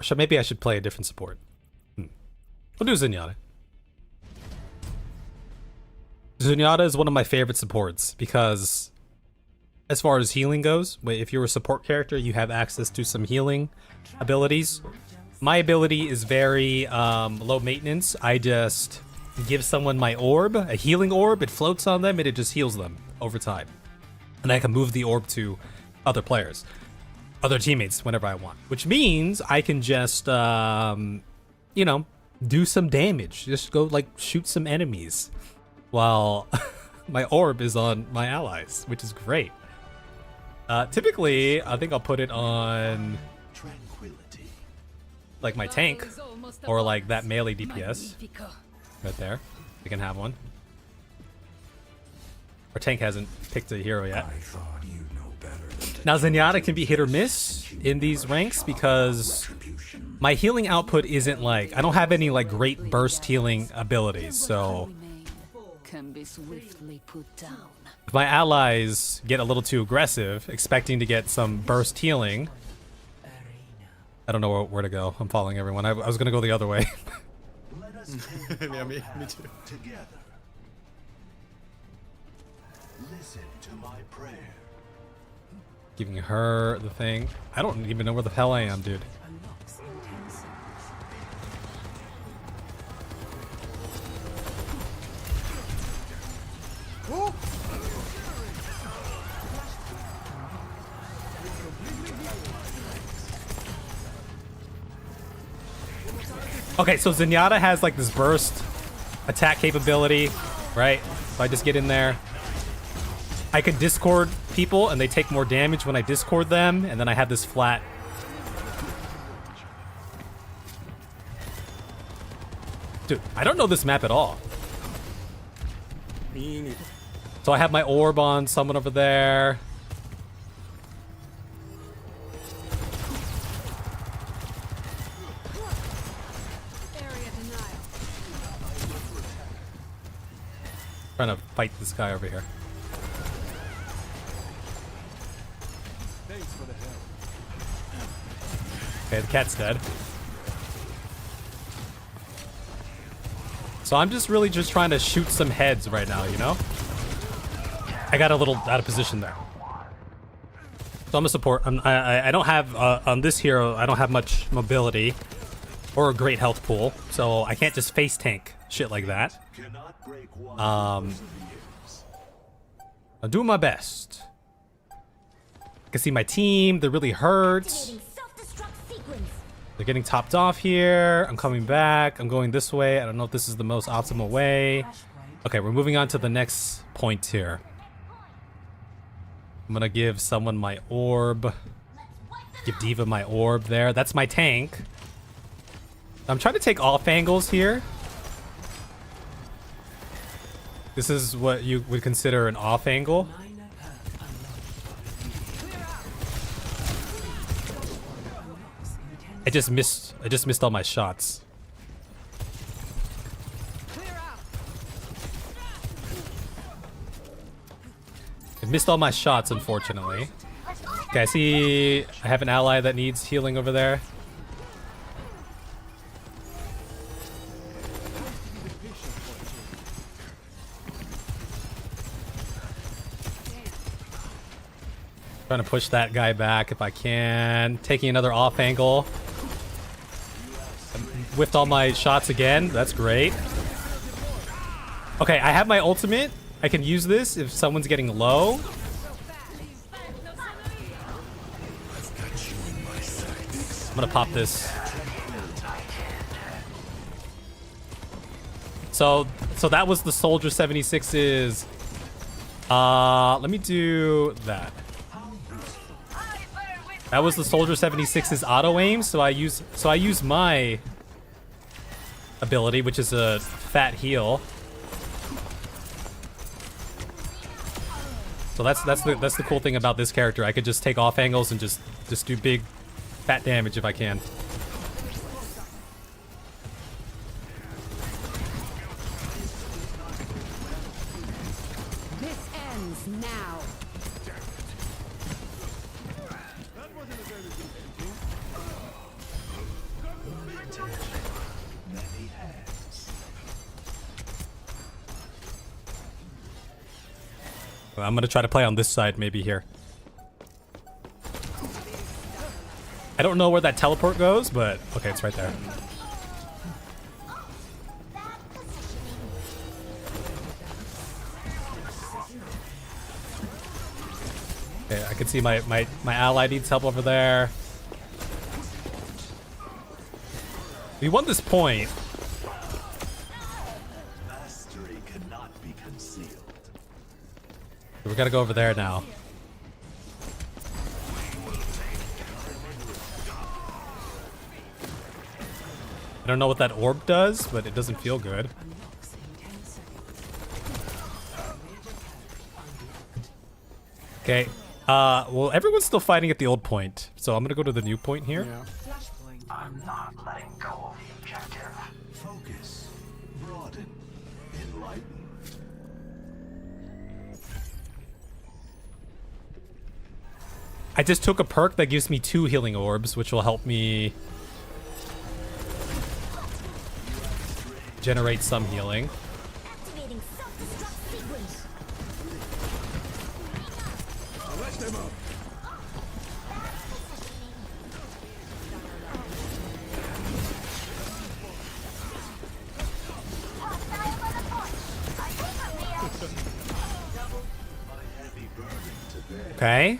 So maybe I should play a different support. We'll do Zenyatta. Zenyatta is one of my favorite supports because as far as healing goes, if you're a support character, you have access to some healing abilities. My ability is very low maintenance. I just give someone my orb, a healing orb, it floats on them and it just heals them over time. And I can move the orb to other players, other teammates whenever I want, which means I can just, you know, do some damage. Just go like shoot some enemies while my orb is on my allies, which is great. Typically, I think I'll put it on like my tank or like that melee DPS right there. We can have one. Our tank hasn't picked a hero yet. Now Zenyatta can be hit or miss in these ranks because my healing output isn't like, I don't have any like great burst healing abilities, so can be swiftly put down. if my allies get a little too aggressive, expecting to get some burst healing, I don't know where to go. I'm following everyone. I was gonna go the other way. Yeah, me too. Together. Listen to my prayer. Giving her the thing. I don't even know where the hell I am, dude. Okay, so Zenyatta has like this burst attack capability, right? So I just get in there. I can discord people and they take more damage when I discord them, and then I have this flat. Dude, I don't know this map at all. Me neither. So I have my orb on someone over there. Trying to fight this guy over here. Thanks for the help. Okay, the cat's dead. So I'm just really just trying to shoot some heads right now, you know? I got a little out of position there. So I'm a support. I don't have, on this hero, I don't have much mobility or a great health pool, so I can't just face tank shit like that. I'm doing my best. I can see my team, they're really hurt. They're getting topped off here. I'm coming back. I'm going this way. I don't know if this is the most optimal way. Okay, we're moving on to the next point here. I'm gonna give someone my orb. Give D.Va my orb there. That's my tank. I'm trying to take off angles here. This is what you would consider an off angle. I just missed all my shots. I missed all my shots, unfortunately. Okay, I see I have an ally that needs healing over there. Trying to push that guy back if I can. Taking another off angle. Whiffed all my shots again. That's great. Okay, I have my ultimate. I can use this if someone's getting low. I'm gonna pop this. So that was the Soldier 76's. Let me do that. That was the Soldier 76's auto aim, so I use my ability, which is a fat heal. So that's the cool thing about this character. I could just take off angles and just do big fat damage if I can. This ends now. I'm gonna try to play on this side maybe here. I don't know where that teleport goes, but okay, it's right there. Okay, I can see my ally needs help over there. We won this point. Mastery cannot be concealed. We gotta go over there now. I don't know what that orb does, but it doesn't feel good. Okay. Well, everyone's still fighting at the old point, so I'm gonna go to the new point here. Yeah. I'm not letting go of the objective. Focus, broaden, enlighten. I just took a perk that gives me 2 healing orbs, which will help me generate some healing. Activating self-destruct sequence. Okay.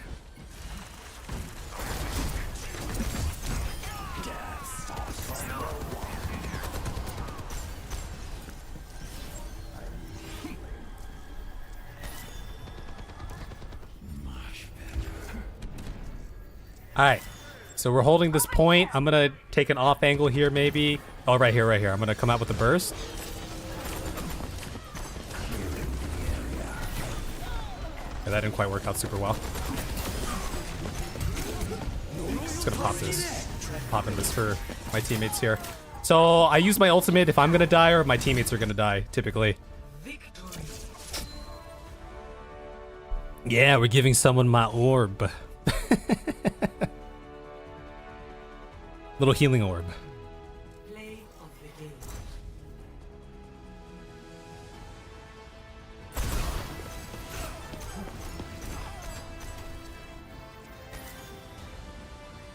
Alright. So we're holding this point. I'm gonna take an off angle here maybe. Oh, right here, right here. I'm gonna come out with a burst. Yeah, that didn't quite work out super well. Just gonna pop this. Popping this for my teammates here. So I use my ultimate if I'm gonna die or if my teammates are gonna die, typically. Yeah, we're giving someone my orb. Little healing orb. Play of the game.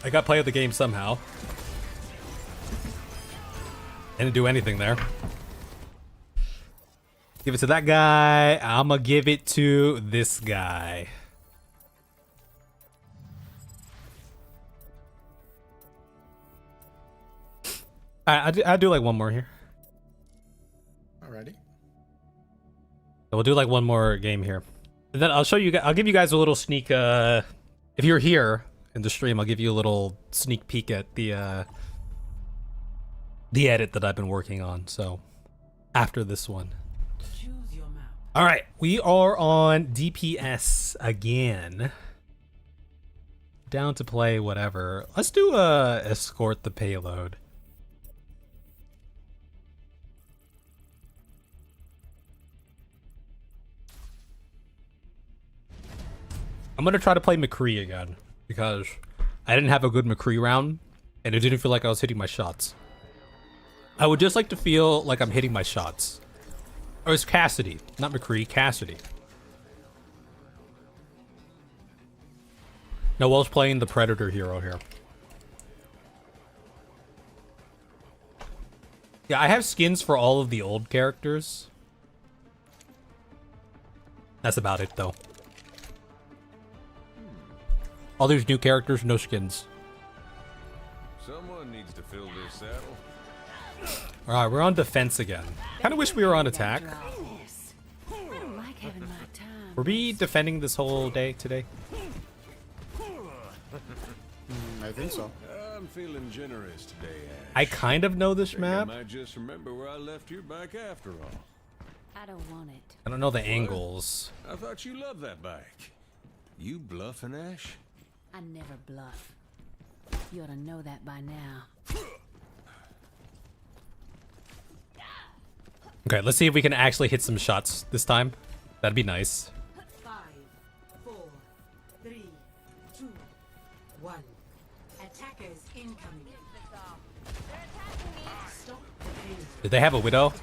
I got play of the game somehow. Didn't do anything there. Give it to that guy. I'ma give it to this guy. I'll do like one more here. Alrighty. We'll do like one more game here. And then I'll show you. I'll give you guys a little sneak. If you're here in the stream, I'll give you a little sneak peek at the edit that I've been working on. So after this one. Choose your map. All right, we are on DPS again. Down to play whatever. Let's do escort the payload. I'm gonna try to play McCree again because I didn't have a good McCree round and it didn't feel like I was hitting my shots. I would just like to feel like I'm hitting my shots. Or it's Cassidy, not McCree, Cassidy. Noel's playing the Predator hero here. Yeah, I have skins for all of the old characters. That's about it though. All these new characters, no skins. Someone needs to fill this saddle. Alright, we're on defense again. Kinda wish we were on attack. I don't like having my time. Were we defending this whole day today? I think so. I'm feeling generous today, Ash. I kind of know this Think map. I might just remember where I left your bike after all. I don't want it. I don't know the angles. I thought you loved that bike. You bluffing, Ash? I never bluff. You ought to know that by now. Okay, let's see if we can actually hit some shots this time. That'd be nice. 5, 4, 3, 2, 1. Attackers incoming. Stop the pain. Did they have a Widow?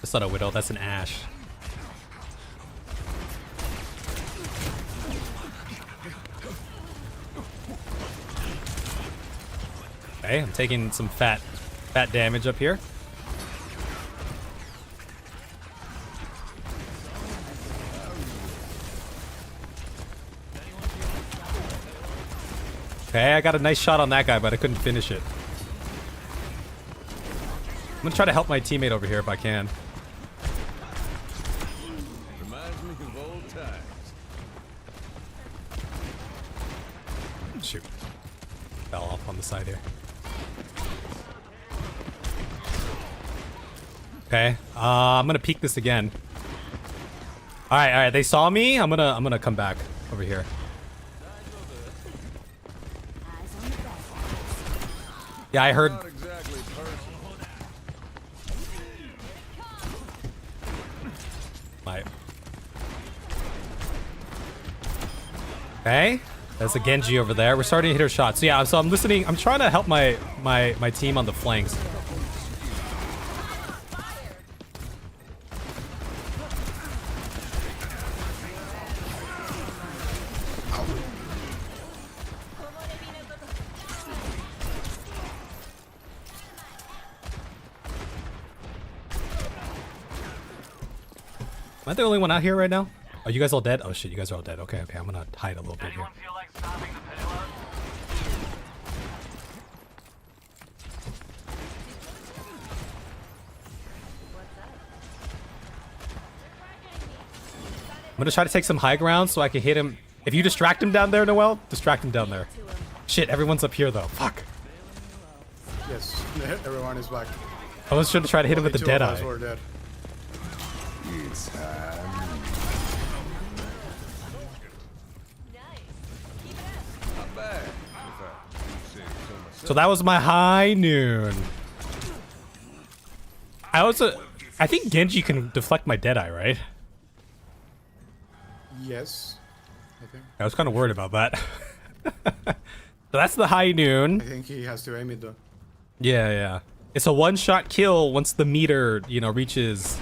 That's not a Widow, that's an Ash. Okay, I'm taking some fat damage up here. Okay, I got a nice shot on that guy, but I couldn't finish it. I'm gonna try to help my teammate over here if I can. Reminds me of old times. Shoot. Fell off on the side here. Okay, I'm gonna peek this again. All right, they saw me. I'm gonna come back over here. Yeah, I heard. Not exactly personal. My. Okay, there's a Genji over there. We're starting to hit her shots. So yeah, so I'm listening. I'm trying to help my team on the flanks. Am I the only one out here right now? Are you guys all dead? Oh shit, you guys are all dead. Okay, I'm gonna hide a little bit here. Feel like stopping the payload? I'm gonna try to take some high ground so I can hit him. If you distract him down there, Noel, distract him down there. Shit, everyone's up here though. Fuck. Yes, everyone is back. I was trying to try to hit him with the Only two of us Deadeye. were dead. Not bad. In fact, you say so myself. So that was my high noon. I think Genji can deflect my Deadeye, right? Yes, I think. I was kind of worried about that. So that's the high noon. I think he has to aim it though. Yeah. It's a one-shot kill once the meter, reaches.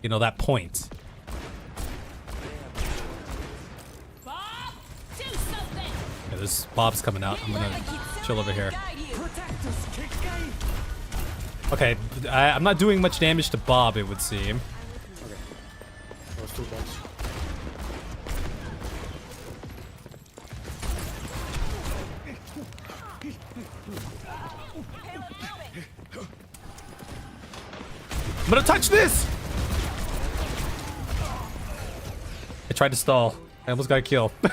That point. Bob, do something. Yeah, there's Bob's coming out. I'm gonna chill over here. Okay, I'm not doing much damage to Bob, it would seem. Okay. That was 2 bots. I'm gonna touch this! I tried to stall. I almost got a kill. I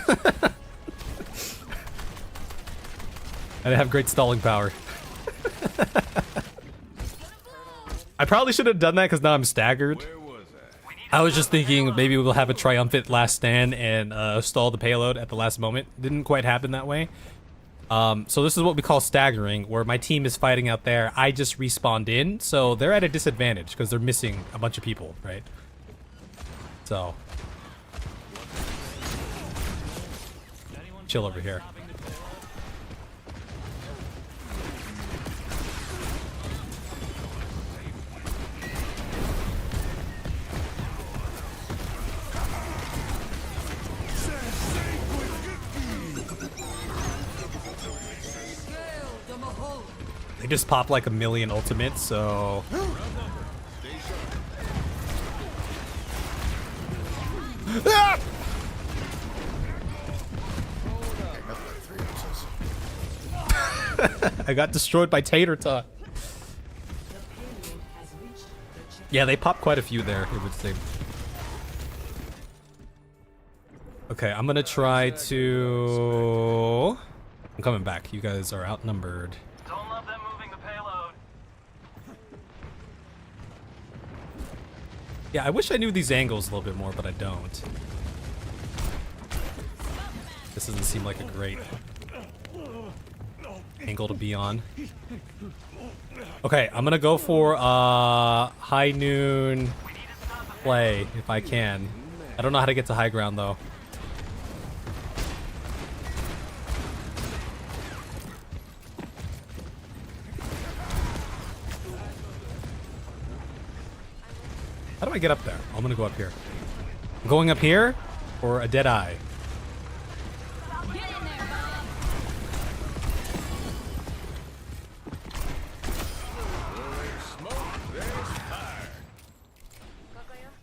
didn't have great stalling power. I probably should have done that because now I'm staggered. Where was I was just thinking maybe we'll have a triumphant last stand and stall the payload at the last moment. Didn't quite happen that way. So this is what we call staggering, where my team is fighting out there. I just respawned in, so they're at a disadvantage because they're missing a bunch of people, right? So chill over here. They just pop like a million ultimates, so Ah! I got destroyed by Tater Tot. Yeah, they popped quite a few there, it would seem. Okay, I'm gonna try to... I'm coming back. You guys are outnumbered. Don't love them moving the payload. Yeah, I wish I knew these angles a little bit more, but I don't. This doesn't seem like a great angle to be on. Okay, I'm gonna go for high noon play if I can. I don't know how to get to high ground though. How do I get up there? I'm gonna go up here. I'm going up here or a dead eye?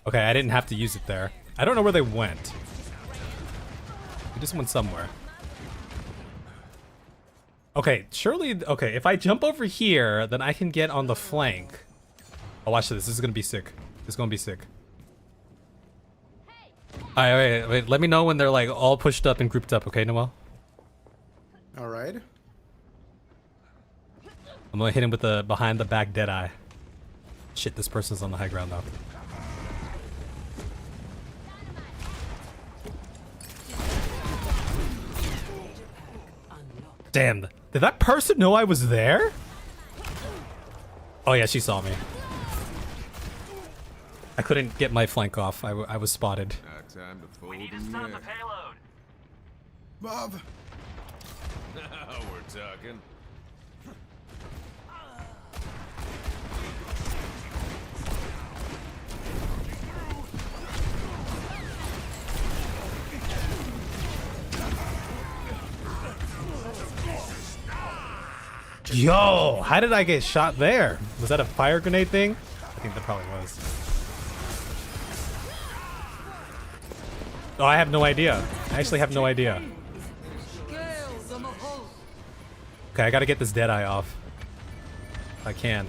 Okay, I didn't have to use it there. I don't know where they went. They just went somewhere. Okay, surely... Okay, if I jump over here, then I can get on the flank. Oh, watch this. This is gonna be sick. This is gonna be sick. Alright, wait. Let me know when they're, like, all pushed up and grouped up, okay, Noel? Alright. I'm gonna hit him with the behind-the-back deadeye. Shit, this person's on the high ground, though. Damn. Did that person know I was there? Oh, yeah, she saw me. I couldn't get my flank off. I was spotted. Time to fold We need to in stun there. the payload. Bob. Now we're talking. Yo, how did I get shot there? Was that a fire grenade thing? I think that probably was. Oh, I have no idea. I actually have no idea. Okay, I gotta get this dead eye off. If I can.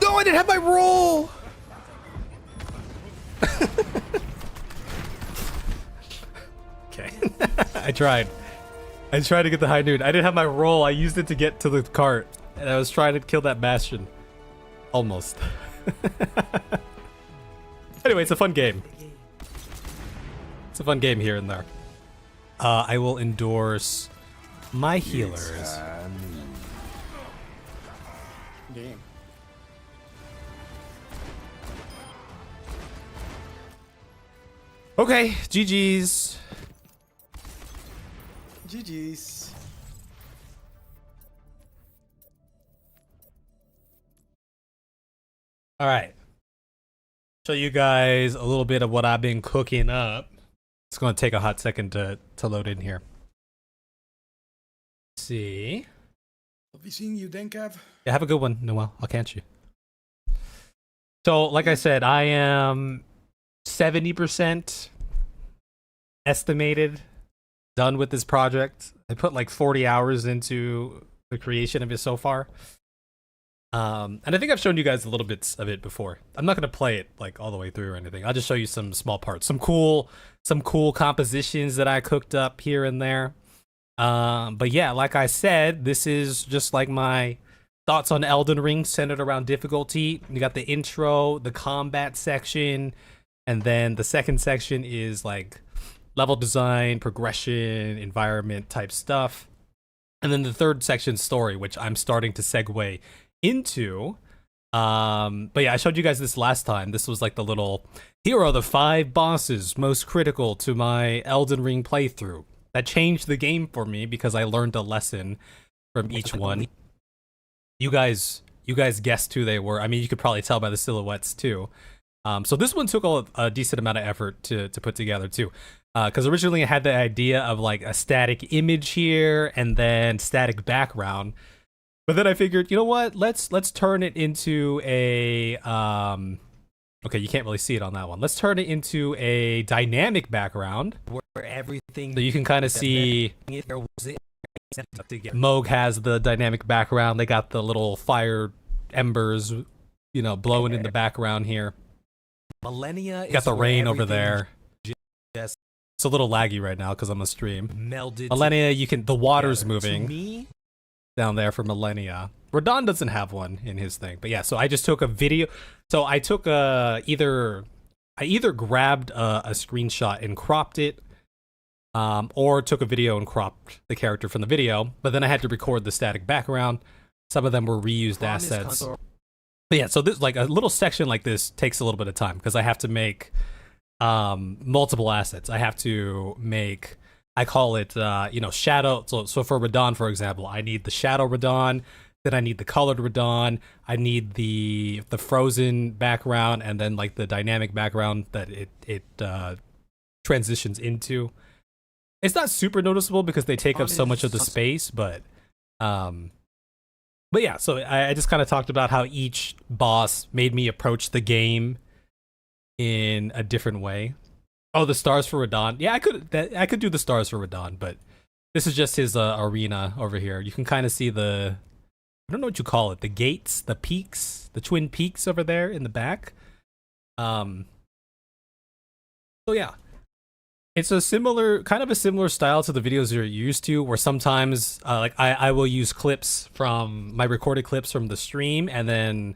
No, I didn't have my roll! Okay. I tried. I tried to get the high noon. I didn't have my roll. I used it to get to the cart. And I was trying to kill that bastion. Almost. Anyway, it's a fun game. It's a fun game here and there. I will endorse my healers. Game. Okay, GG's. GG's. All right. Show you guys a little bit of what I've been cooking up. It's going to take a hot second to load in here. Let's see. Have you seen you, Denkav? Yeah, have a good one, Noel. I'll catch you. So, like I said, I am 70% estimated done with this project. I put like 40 hours into the creation of it so far. And I think I've shown you guys a little bits of it before. I'm not gonna play it like all the way through or anything. I'll just show you some small parts, some cool compositions that I cooked up here and there. But yeah, like I said, this is just like my thoughts on Elden Ring centered around difficulty. You got the intro, the combat section, and then the second section is like level design, progression, environment type stuff. And then the third section, story, which I'm starting to segue into. But yeah, I showed you guys this last time. This was like the little, here are the 5 bosses most critical to my Elden Ring playthrough. That changed the game for me because I learned a lesson from each one. You guys guessed who they were. I mean, you could probably tell by the silhouettes too. So this one took a decent amount of effort to put together too. Because originally I had the idea of like a static image here and then static background. But then I figured, you know what? Let's turn it into a okay, you can't really see it on that one. Let's turn it into a dynamic background where everything so you can kind of see Moog has the dynamic background. They got the little fire embers, you know, blowing in the background here. Millennia Got the rain over there. Just It's a little laggy right now because I'm a stream. melded Millennia, you can, the water's together. To moving me, down there for Millennia. Radon doesn't have one in his thing, but yeah. So I just took a video. So I took either grabbed a screenshot and cropped it, or took a video and cropped the character from the video. But then I had to record the static background. Some of them were reused Promise assets. console. But yeah, so this like a little section like this takes a little bit of time because I have to make multiple assets. I have to make, I call it you know, shadow. So for Radon, for example, I need the shadow Radon. then I need the colored Radon, I need the frozen background, and then like the dynamic background that it transitions into. It's not super noticeable because they take up so much of the space, but yeah, so I just kind of talked about how each boss made me approach the game in a different way. Oh, the stars for Radon. Yeah, I could do the stars for Radon, but this is just his arena over here. You can kind of see I don't know what you call it, the gates, the peaks, the twin peaks over there in the back. So yeah. It's a kind of a similar style to the videos you're used to, where sometimes like I will use clips from my recorded clips from the stream, and then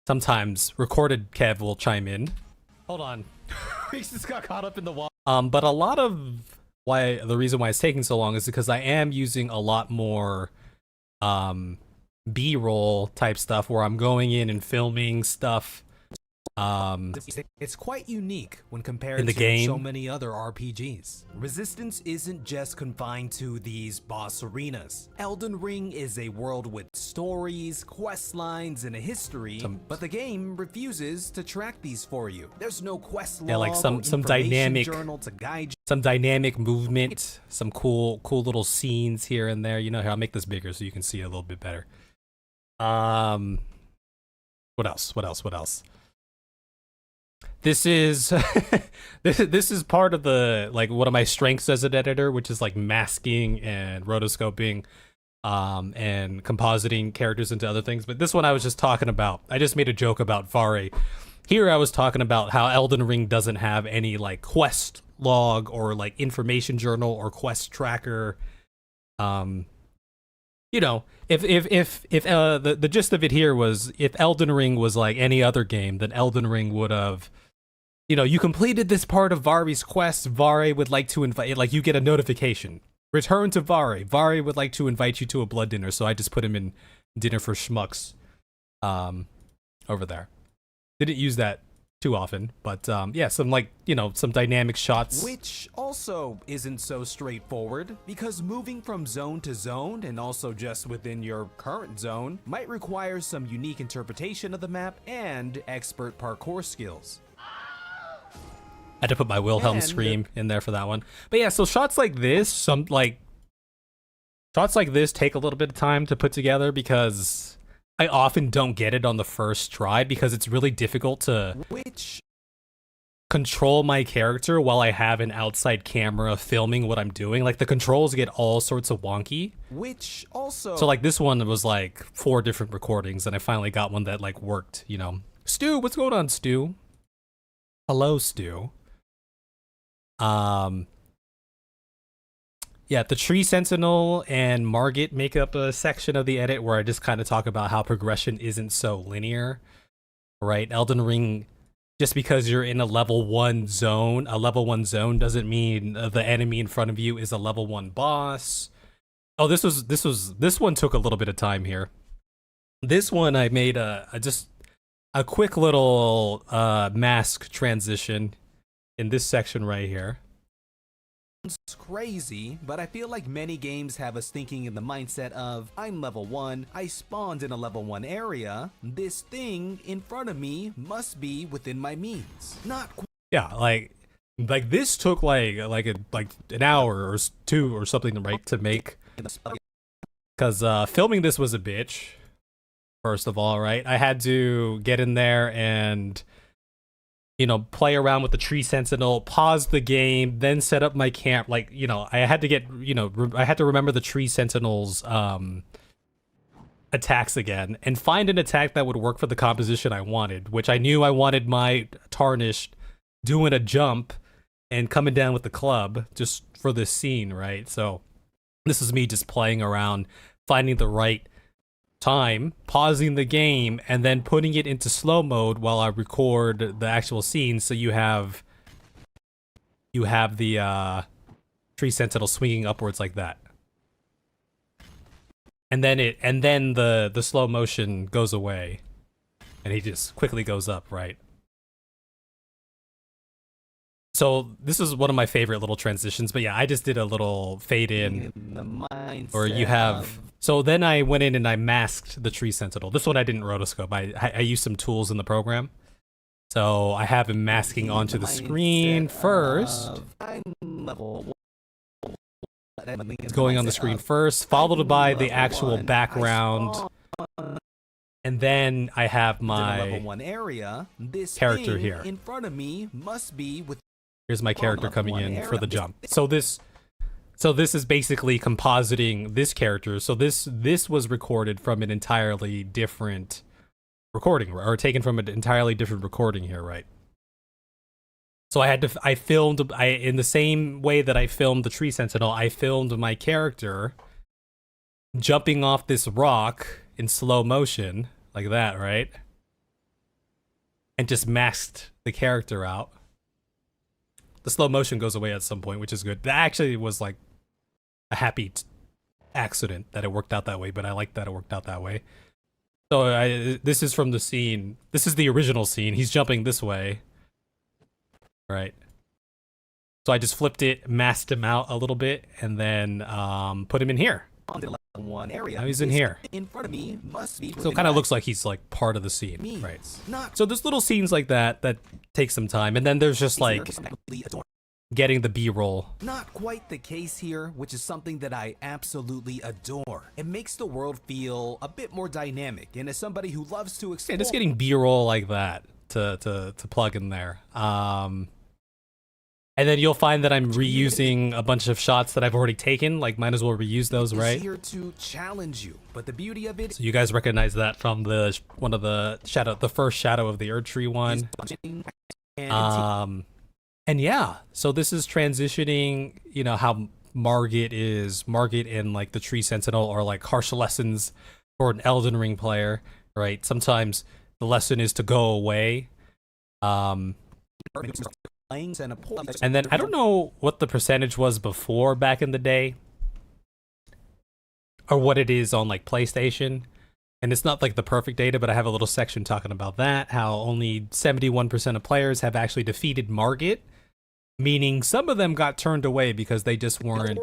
sometimes recorded Kev will chime in. Hold on. We just got caught up in the wall. But a lot of the reason why it's taking so long is because I am using a lot more B-roll type stuff where I'm going in and filming stuff. It's quite unique when compared in the to game. so many other RPGs. Resistance isn't just confined to these boss arenas. Elden Ring is a world with stories, quest lines, and a history, but the game refuses to track these for you. There's no quest log, like some or dynamic journal to guide you. Some dynamic movement, some cool little scenes here and there. You know, here, I'll make this bigger so you can see it a little bit better. What else? This is this is part of the, like, one of my strengths as an editor, which is like masking and rotoscoping and compositing characters into other things. But this one I was just talking about. I just made a joke about Vare. Here I was talking about how Elden Ring doesn't have any like quest log or like information journal or quest tracker. You know, if the gist of it here was, if Elden Ring was like any other game, then Elden Ring would have, you know, you completed this part of Vari's quest. Vare would like to invite, like, you get a notification. Return to Vare. Vare would like to invite you to a blood dinner. So I just put him in dinner for schmucks over there. Didn't use that too often, but yeah, some, like, you know, some dynamic shots. Which also isn't so straightforward, because moving from zone to zone, and also just within your current zone, might require some unique interpretation of the map and expert parkour skills. I had to put my Wilhelm scream in there for that one. But yeah, so shots like this, shots like this take a little bit of time to put together, because I often don't get it on the first try, because it's really difficult to control my character while I have an outside camera filming what I'm doing. Like, the controls get all sorts of wonky. So like this one was like 4 different recordings, and I finally got one that like worked, you know. Stu, what's going on, Stu? Hello, Stu. Yeah, the Tree Sentinel and Margit make up a section of the edit where I just kind of talk about how progression isn't so linear, right? Elden Ring, just because you're in a level 1 zone doesn't mean the enemy in front of you is a level 1 boss. Oh, this one took a little bit of time here. This one I made just a quick little mask transition in this section right here. It's crazy, but I feel like many games have us thinking in the mindset of, I'm level 1, I spawned in a level 1 area, this thing in front of me must be within my means. Yeah, like this took like an hour or 2 or something, right, to make, because filming this was a bitch. First of all, right, I had to get in there and, you know, play around with the Tree Sentinel, pause the game, then set up my camp. Like, you know, I had to get, you know, I had to remember the Tree Sentinel's attacks again, and find an attack that would work for the composition I wanted, which I knew I wanted my Tarnished doing a jump and coming down with the club just for this scene, right? So this is me just playing around, finding the right time, pausing the game, and then putting it into slow mode while I record the actual scene, so you have the Tree Sentinel swinging upwards like that, and then the slow motion goes away and he just quickly goes up, right? So this is one of my favorite little transitions, but yeah, I just did a little fade in or you have. So then I went in and I masked the tree sentinel. This one I didn't rotoscope. I used some tools in the program. So I have him masking onto the screen first. It's going on the screen first, followed by the actual background. And then I have my level 1 area. This character thing here. in front of me must be with. Here's my character coming in for the jump. So this is basically compositing this character. So this was recorded from an entirely different recording, or taken from an entirely different recording here, right? So I filmed in the same way that I filmed the tree sentinel, I filmed my character jumping off this rock in slow motion, like that, right? And just masked the character out. The slow motion goes away at some point, which is good. That actually was like a happy accident that it worked out that way, but I like that it worked out that way. So this is from the scene. This is the original scene. He's jumping this way. Right. So I just flipped it, masked him out a little bit, and then put him in here. One area. Now he's in here. In front of me must be. So it kind of looks like he's like part of the scene, right? So there's little scenes like that take some time, and then there's just like getting the B-roll. Not quite the case here, which is something that I absolutely adore. It makes the world feel a bit more dynamic, and as somebody who loves to explore, Yeah, just getting B-roll like that to plug in there. And then you'll find that I'm reusing a bunch of shots that I've already taken. Like, might as well reuse those, right? Here to challenge you, but the beauty of it. So you guys recognize that from the the first Shadow of the Erdtree one. And yeah, so this is transitioning. You know how Margit and like the Tree Sentinel are like harsh lessons for an Elden Ring player, right? Sometimes the lesson is to go away. And then I don't know what the percentage was before back in the day, or what it is on like PlayStation. And it's not like the perfect data, but I have a little section talking about that, how only 71% of players have actually defeated Margit, meaning some of them got turned away because they just weren't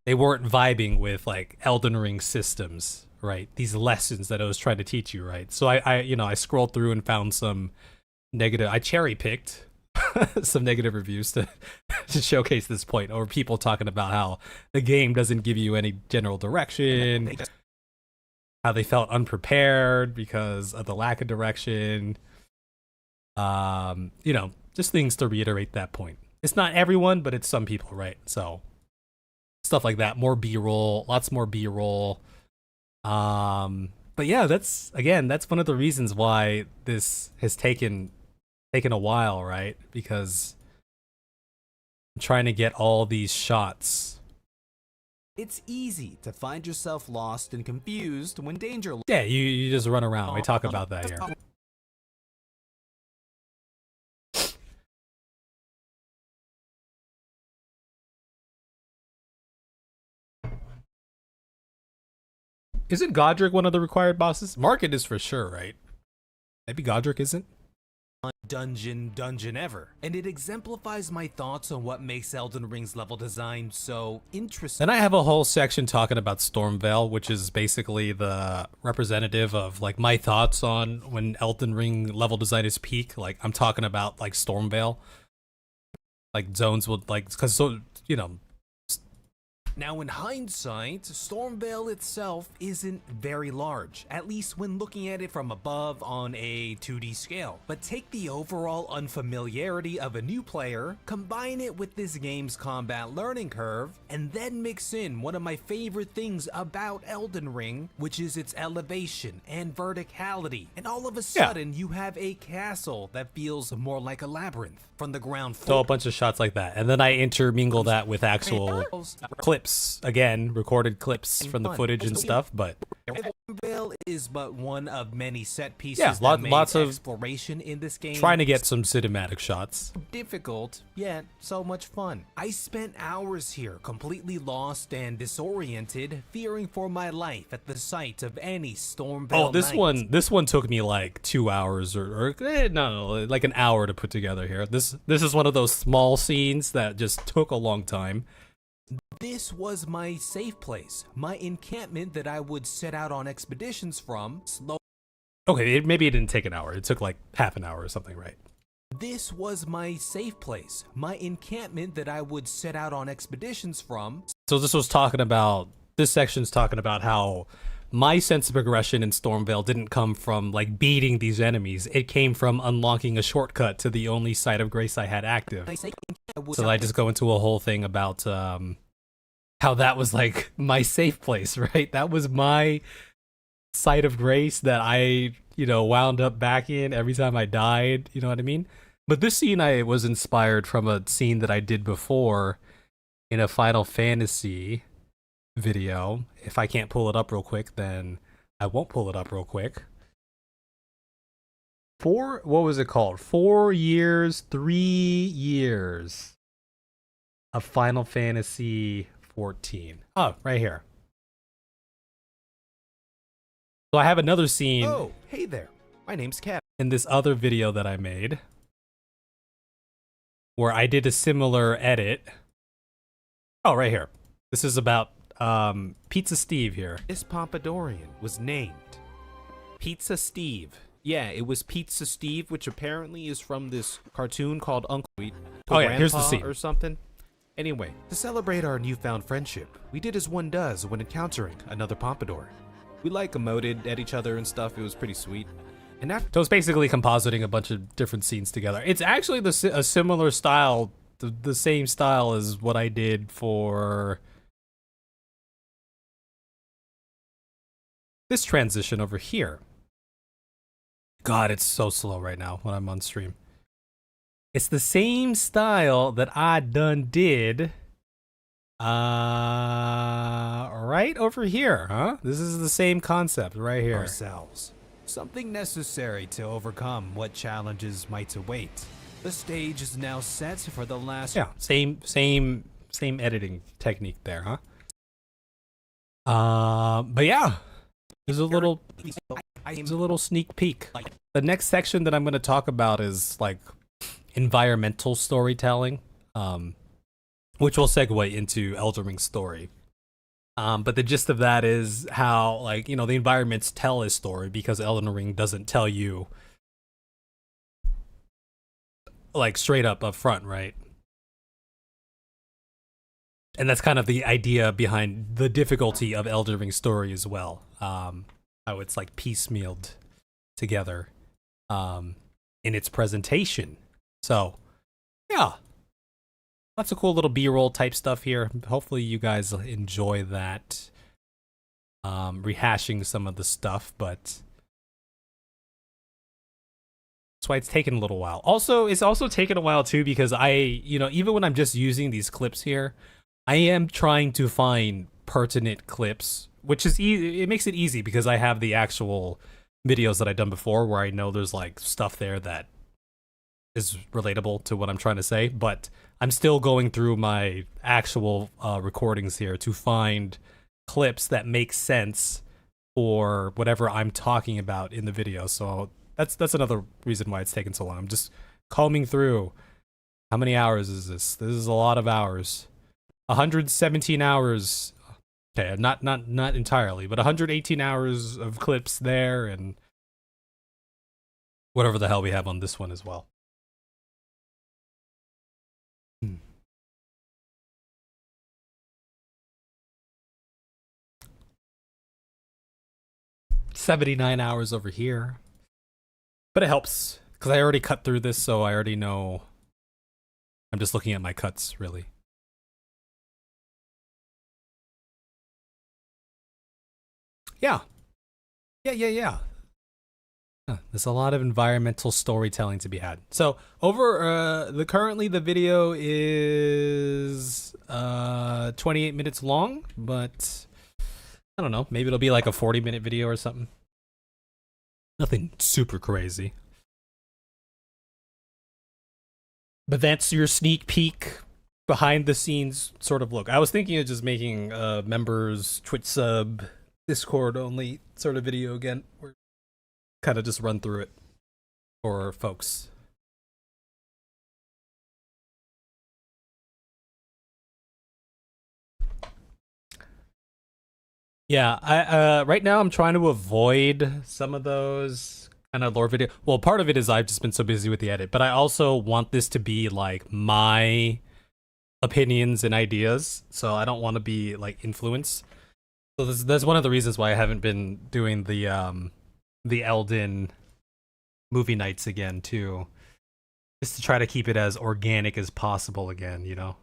vibing with like Elden Ring systems, right? These lessons that I was trying to teach you, right? So I scrolled through and found some negative. I cherry picked some negative reviews to showcase this point, or people talking about how the game doesn't give you any general direction, how they felt unprepared because of the lack of direction. Just things to reiterate that point. It's not everyone, but it's some people, right? So stuff like that. More B-roll, lots more B-roll. But yeah, that's one of the reasons why this has taken a while, right? Because I'm trying to get all these shots. It's easy to find yourself lost and confused when danger. Yeah, you just run around. We talk about that here. Isn't Godric one of the required bosses? Market is for sure, right? Maybe Godric isn't? Dungeon ever, and it exemplifies my thoughts on what makes Elden Ring's level design so interesting. Then I have a whole section talking about Stormveil, which is basically the representative of like my thoughts on when Elden Ring level design is peak. Like I'm talking about like Stormveil, like zones would like, because Now in hindsight, Stormveil itself isn't very large, at least when looking at it from above on a 2D scale. But take the overall unfamiliarity of a new player, combine it with this game's combat learning curve, and then mix in one of my favorite things about Elden Ring, which is its elevation and verticality. And all of a sudden, you have a castle that feels more like a labyrinth from the ground floor. So a bunch of shots like that. And then I intermingle that with actual clips, again, recorded clips from the footage and stuff, but Stormvale is but one of many set pieces Yeah, that made lots of exploration in this game trying to get some cinematic shots. difficult, yet so much fun. I spent hours here, completely lost and disoriented, fearing for my life at the sight of any Stormvale Oh, this night. one took me like 2 hours no, like an hour to put together here. This is one of those small scenes that just took a long time. This was my safe place, my encampment that I would set out on expeditions from. Okay, maybe it didn't take an hour. It took like half an hour or something, right? This was my safe place, my encampment that I would set out on expeditions from. So this section's talking about how my sense of progression in Stormvale didn't come from like beating these enemies. It came from unlocking a shortcut to the only site of grace I had active. So I just go into a whole thing about how that was like my safe place, right? That was my site of grace that I, wound up back in every time I died, you know what I mean? But this scene I was inspired from a scene that I did before in a Final Fantasy video. If I can't pull it up real quick, then I won't pull it up real quick. What was it called? 4 years, 3 years of Final Fantasy 14. Oh, right here. So I have another scene. Oh, hey there. My name's Kev. In this other video that I made where I did a similar edit. Oh, right here. This is about Pizza Steve here. This Pompadorian was named Pizza Steve. Yeah, it was Pizza Steve, which apparently is from this cartoon called Uncle Sweet. Oh yeah, here's the scene. Or something. Anyway, to celebrate our newfound friendship, we did as one does when encountering another Pompadour. We emoted at each other and stuff. It was pretty sweet. And after So it's basically compositing a bunch of different scenes together. It's actually a similar style, the same style as what I did for this transition over here. God, it's so slow right now when I'm on stream. It's the same style that I done did right over here, huh? This is the same concept right here. ourselves. Something necessary to overcome what challenges might await. The stage is now set for the last... Yeah, same editing technique there, huh? But yeah, there's a little sneak peek. The next section that I'm going to talk about is like environmental storytelling, which will segue into Elden Ring's story. But the gist of that is how, the environments tell a story because Elden Ring doesn't tell you straight up front, right? And that's kind of the idea behind the difficulty of Elden Ring's story as well. How it's piecemealed together in its presentation. So, yeah. Lots of cool little B-roll type stuff here. Hopefully you guys enjoy that. Rehashing some of the stuff, but that's why it's taken a little while. Also, it's also taken a while too because even when I'm just using these clips here, I am trying to find pertinent clips, which is easy. It makes it easy because I have the actual videos that I've done before where I know there's stuff there that is relatable to what I'm trying to say, but I'm still going through my actual recordings here to find clips that make sense for whatever I'm talking about in the video. So that's another reason why it's taken so long. I'm just combing through. How many hours is this? This is a lot of hours. 117 hours. Okay, not entirely, but 118 hours of clips there and whatever the hell we have on this one as well. 79 hours over here. But it helps, because I already cut through this, so I already know. I'm just looking at my cuts, really. Yeah. Yeah. There's a lot of environmental storytelling to be had. So currently the video is 28 minutes long, but I don't know. Maybe it'll be like a 40-minute video or something. Nothing super crazy. But that's your sneak peek behind the scenes sort of look. I was thinking of just making members, Twitch sub, Discord only sort of video again. Where kind of just run through it for folks. Yeah, I right now I'm trying to avoid some of those kind of lore video. Well, part of it is I've just been so busy with the edit, but I also want this to be like my opinions and ideas, so I don't want to be like influenced. So that's one of the reasons why I haven't been doing the Elden movie nights again too, just to try to keep it as organic as possible again, you know.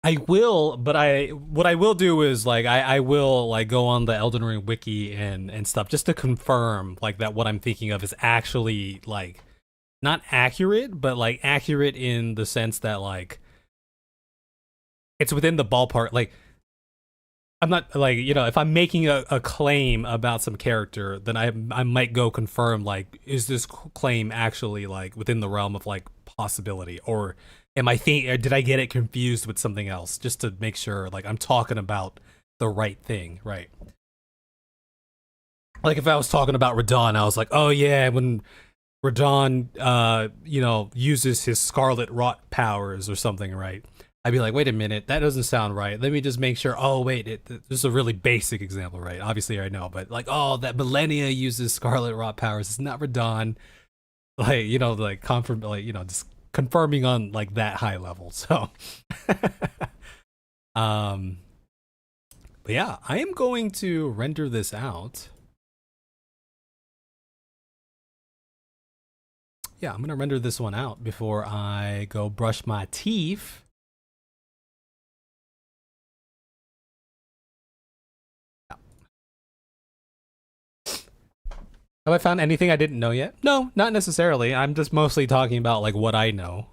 I will, but what I will do is like I will like go on the Elden Ring wiki and stuff just to confirm like that what I'm thinking of is actually like not accurate, but like accurate in the sense that like it's within the ballpark. Like I'm not like, you know, if I'm making a claim about some character, then I might go confirm like, is this claim actually like within the realm of like possibility, or did I get it confused with something else, just to make sure like I'm talking about the right thing, right? Like if I was talking about Radon, I was like, oh yeah, when Radon you know, uses his Scarlet Rot powers or something, right? I'd be like, wait a minute, that doesn't sound right. Let me just make sure. Oh wait, this is a really basic example, right? Obviously I know, but like, oh, that Millennia uses Scarlet Rot powers. It's not Radon. Like, you know, like confirm, like, you know, just confirming on like that high level. So but yeah, I am going to render this out. Yeah, I'm gonna render this one out before I go brush my teeth. Have I found anything I didn't know yet? No, not necessarily. I'm just mostly talking about like what I know.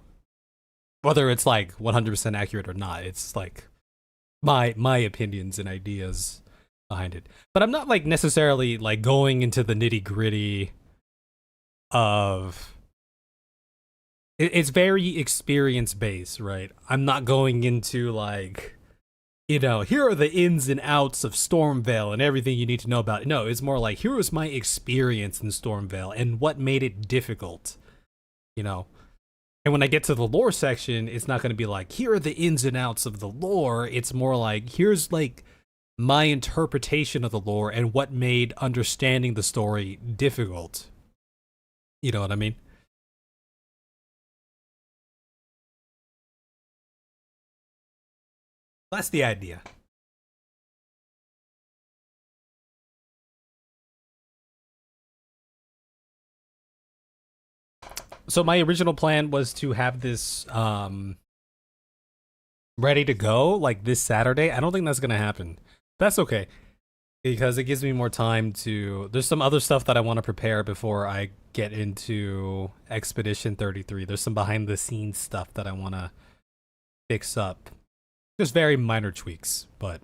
Whether it's like 100% accurate or not, it's like my opinions and ideas behind it. But I'm not like necessarily like going into the nitty-gritty of it's very experience based, right? I'm not going into like, you know, here are the ins and outs of Stormvale and everything you need to know about it. No, it's more like, here was my experience in Stormvale and what made it difficult, you know? And when I get to the lore section, it's not going to be like, here are the ins and outs of the lore. It's more like, here's like my interpretation of the lore and what made understanding the story difficult. You know what I mean? That's the idea. So my original plan was to have this ready to go like this Saturday. I don't think that's gonna happen. That's okay, because it gives me more time to, there's some other stuff that I want to prepare before I get into Expedition 33. There's some behind the scenes stuff that I want to fix up. Just very minor tweaks, but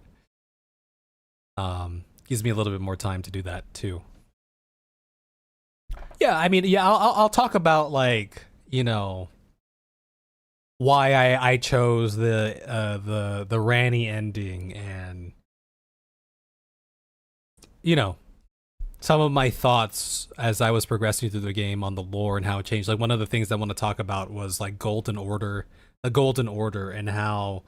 gives me a little bit more time to do that too. Yeah, I mean, yeah, I'll talk about like, you know, why I chose the Ranny ending, and you know, some of my thoughts as I was progressing through the game on the lore and how it changed. Like one of the things I want to talk about was like the Golden Order, and how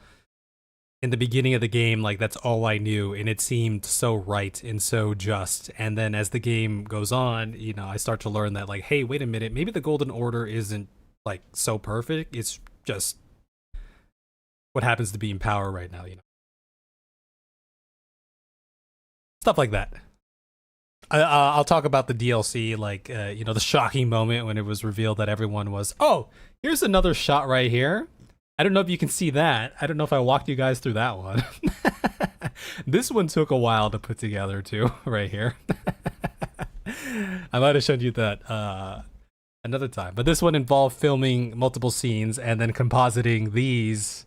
in the beginning of the game, like that's all I knew, and it seemed so right and so just. And then as the game goes on, you know, I start to learn that like, hey, wait a minute, maybe the Golden Order isn't like so perfect. It's just what happens to be in power right now, you know. Stuff like that. I'll talk about the DLC, like, you know, the shocking moment when it was revealed that everyone was, oh, here's another shot right here. I don't know if you can see that. I don't know if I walked you guys through that one. This one took a while to put together too, right here. I might have shown you that another time. But this one involved filming multiple scenes and then compositing these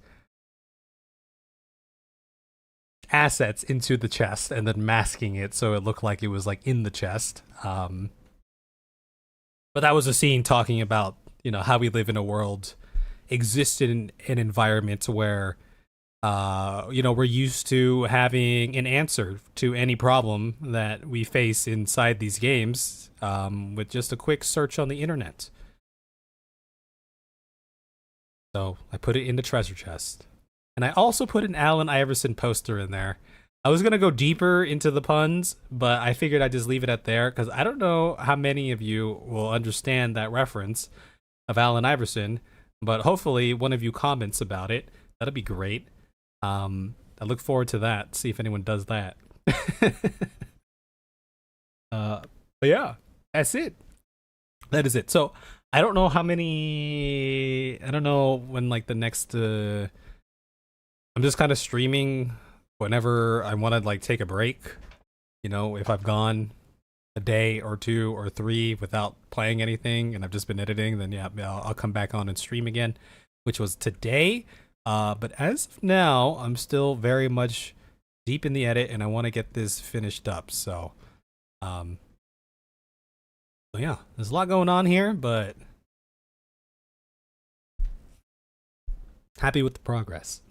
assets into the chest and then masking it so it looked like it was like in the chest. But that was a scene talking about, you know, how we live in a world, exist in an environment where, you know, we're used to having an answer to any problem that we face inside these games with just a quick search on the internet. So I put it in the treasure chest. And I also put an Allen Iverson poster in there. I was going to go deeper into the puns, but I figured I'd just leave it at there because I don't know how many of you will understand that reference of Allen Iverson, but hopefully one of you comments about it. That'd be great. I look forward to that. See if anyone does that. But yeah, that's it. That is it. So I don't know how many. I don't know when like the next. I'm just kind of streaming whenever I want to like take a break. You know, if I've gone a day or 2 or 3 without playing anything and I've just been editing, then yeah, I'll come back on and stream again, which was today. But as of now, I'm still very much deep in the edit and I want to get this finished up. So yeah, there's a lot going on here, but happy with the progress.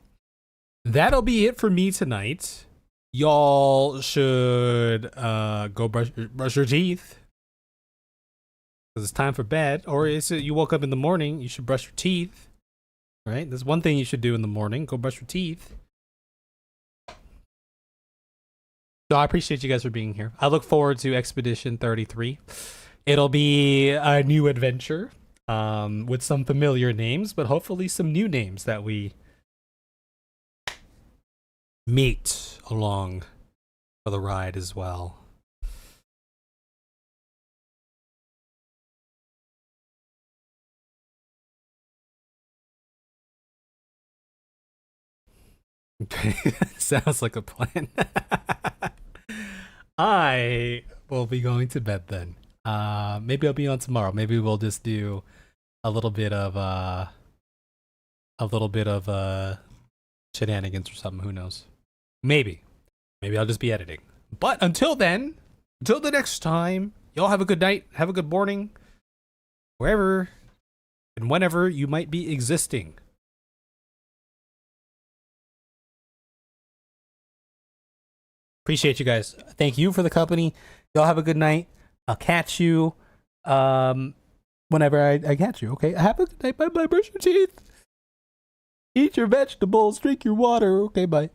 That'll be it for me tonight. Y'all should go brush your teeth because it's time for bed. Or is it you woke up in the morning? You should brush your teeth. Right? There's one thing you should do in the morning. Go brush your teeth. So I appreciate you guys for being here. I look forward to Expedition 33. It'll be a new adventure with some familiar names, but hopefully some new names that we meet along for the ride as well. Sounds like a plan. I will be going to bed then. Maybe I'll be on tomorrow. Maybe we'll just do a little bit of shenanigans or something. Who knows? Maybe I'll just be editing. But until then, until the next time, y'all have a good night, have a good morning, wherever and whenever you might be existing. Appreciate you guys. Thank you for the company. Y'all have a good night. I'll catch you whenever I catch you. Okay. Have a good night. Bye bye. Brush your teeth. Eat your vegetables. Drink your water. Okay. Bye.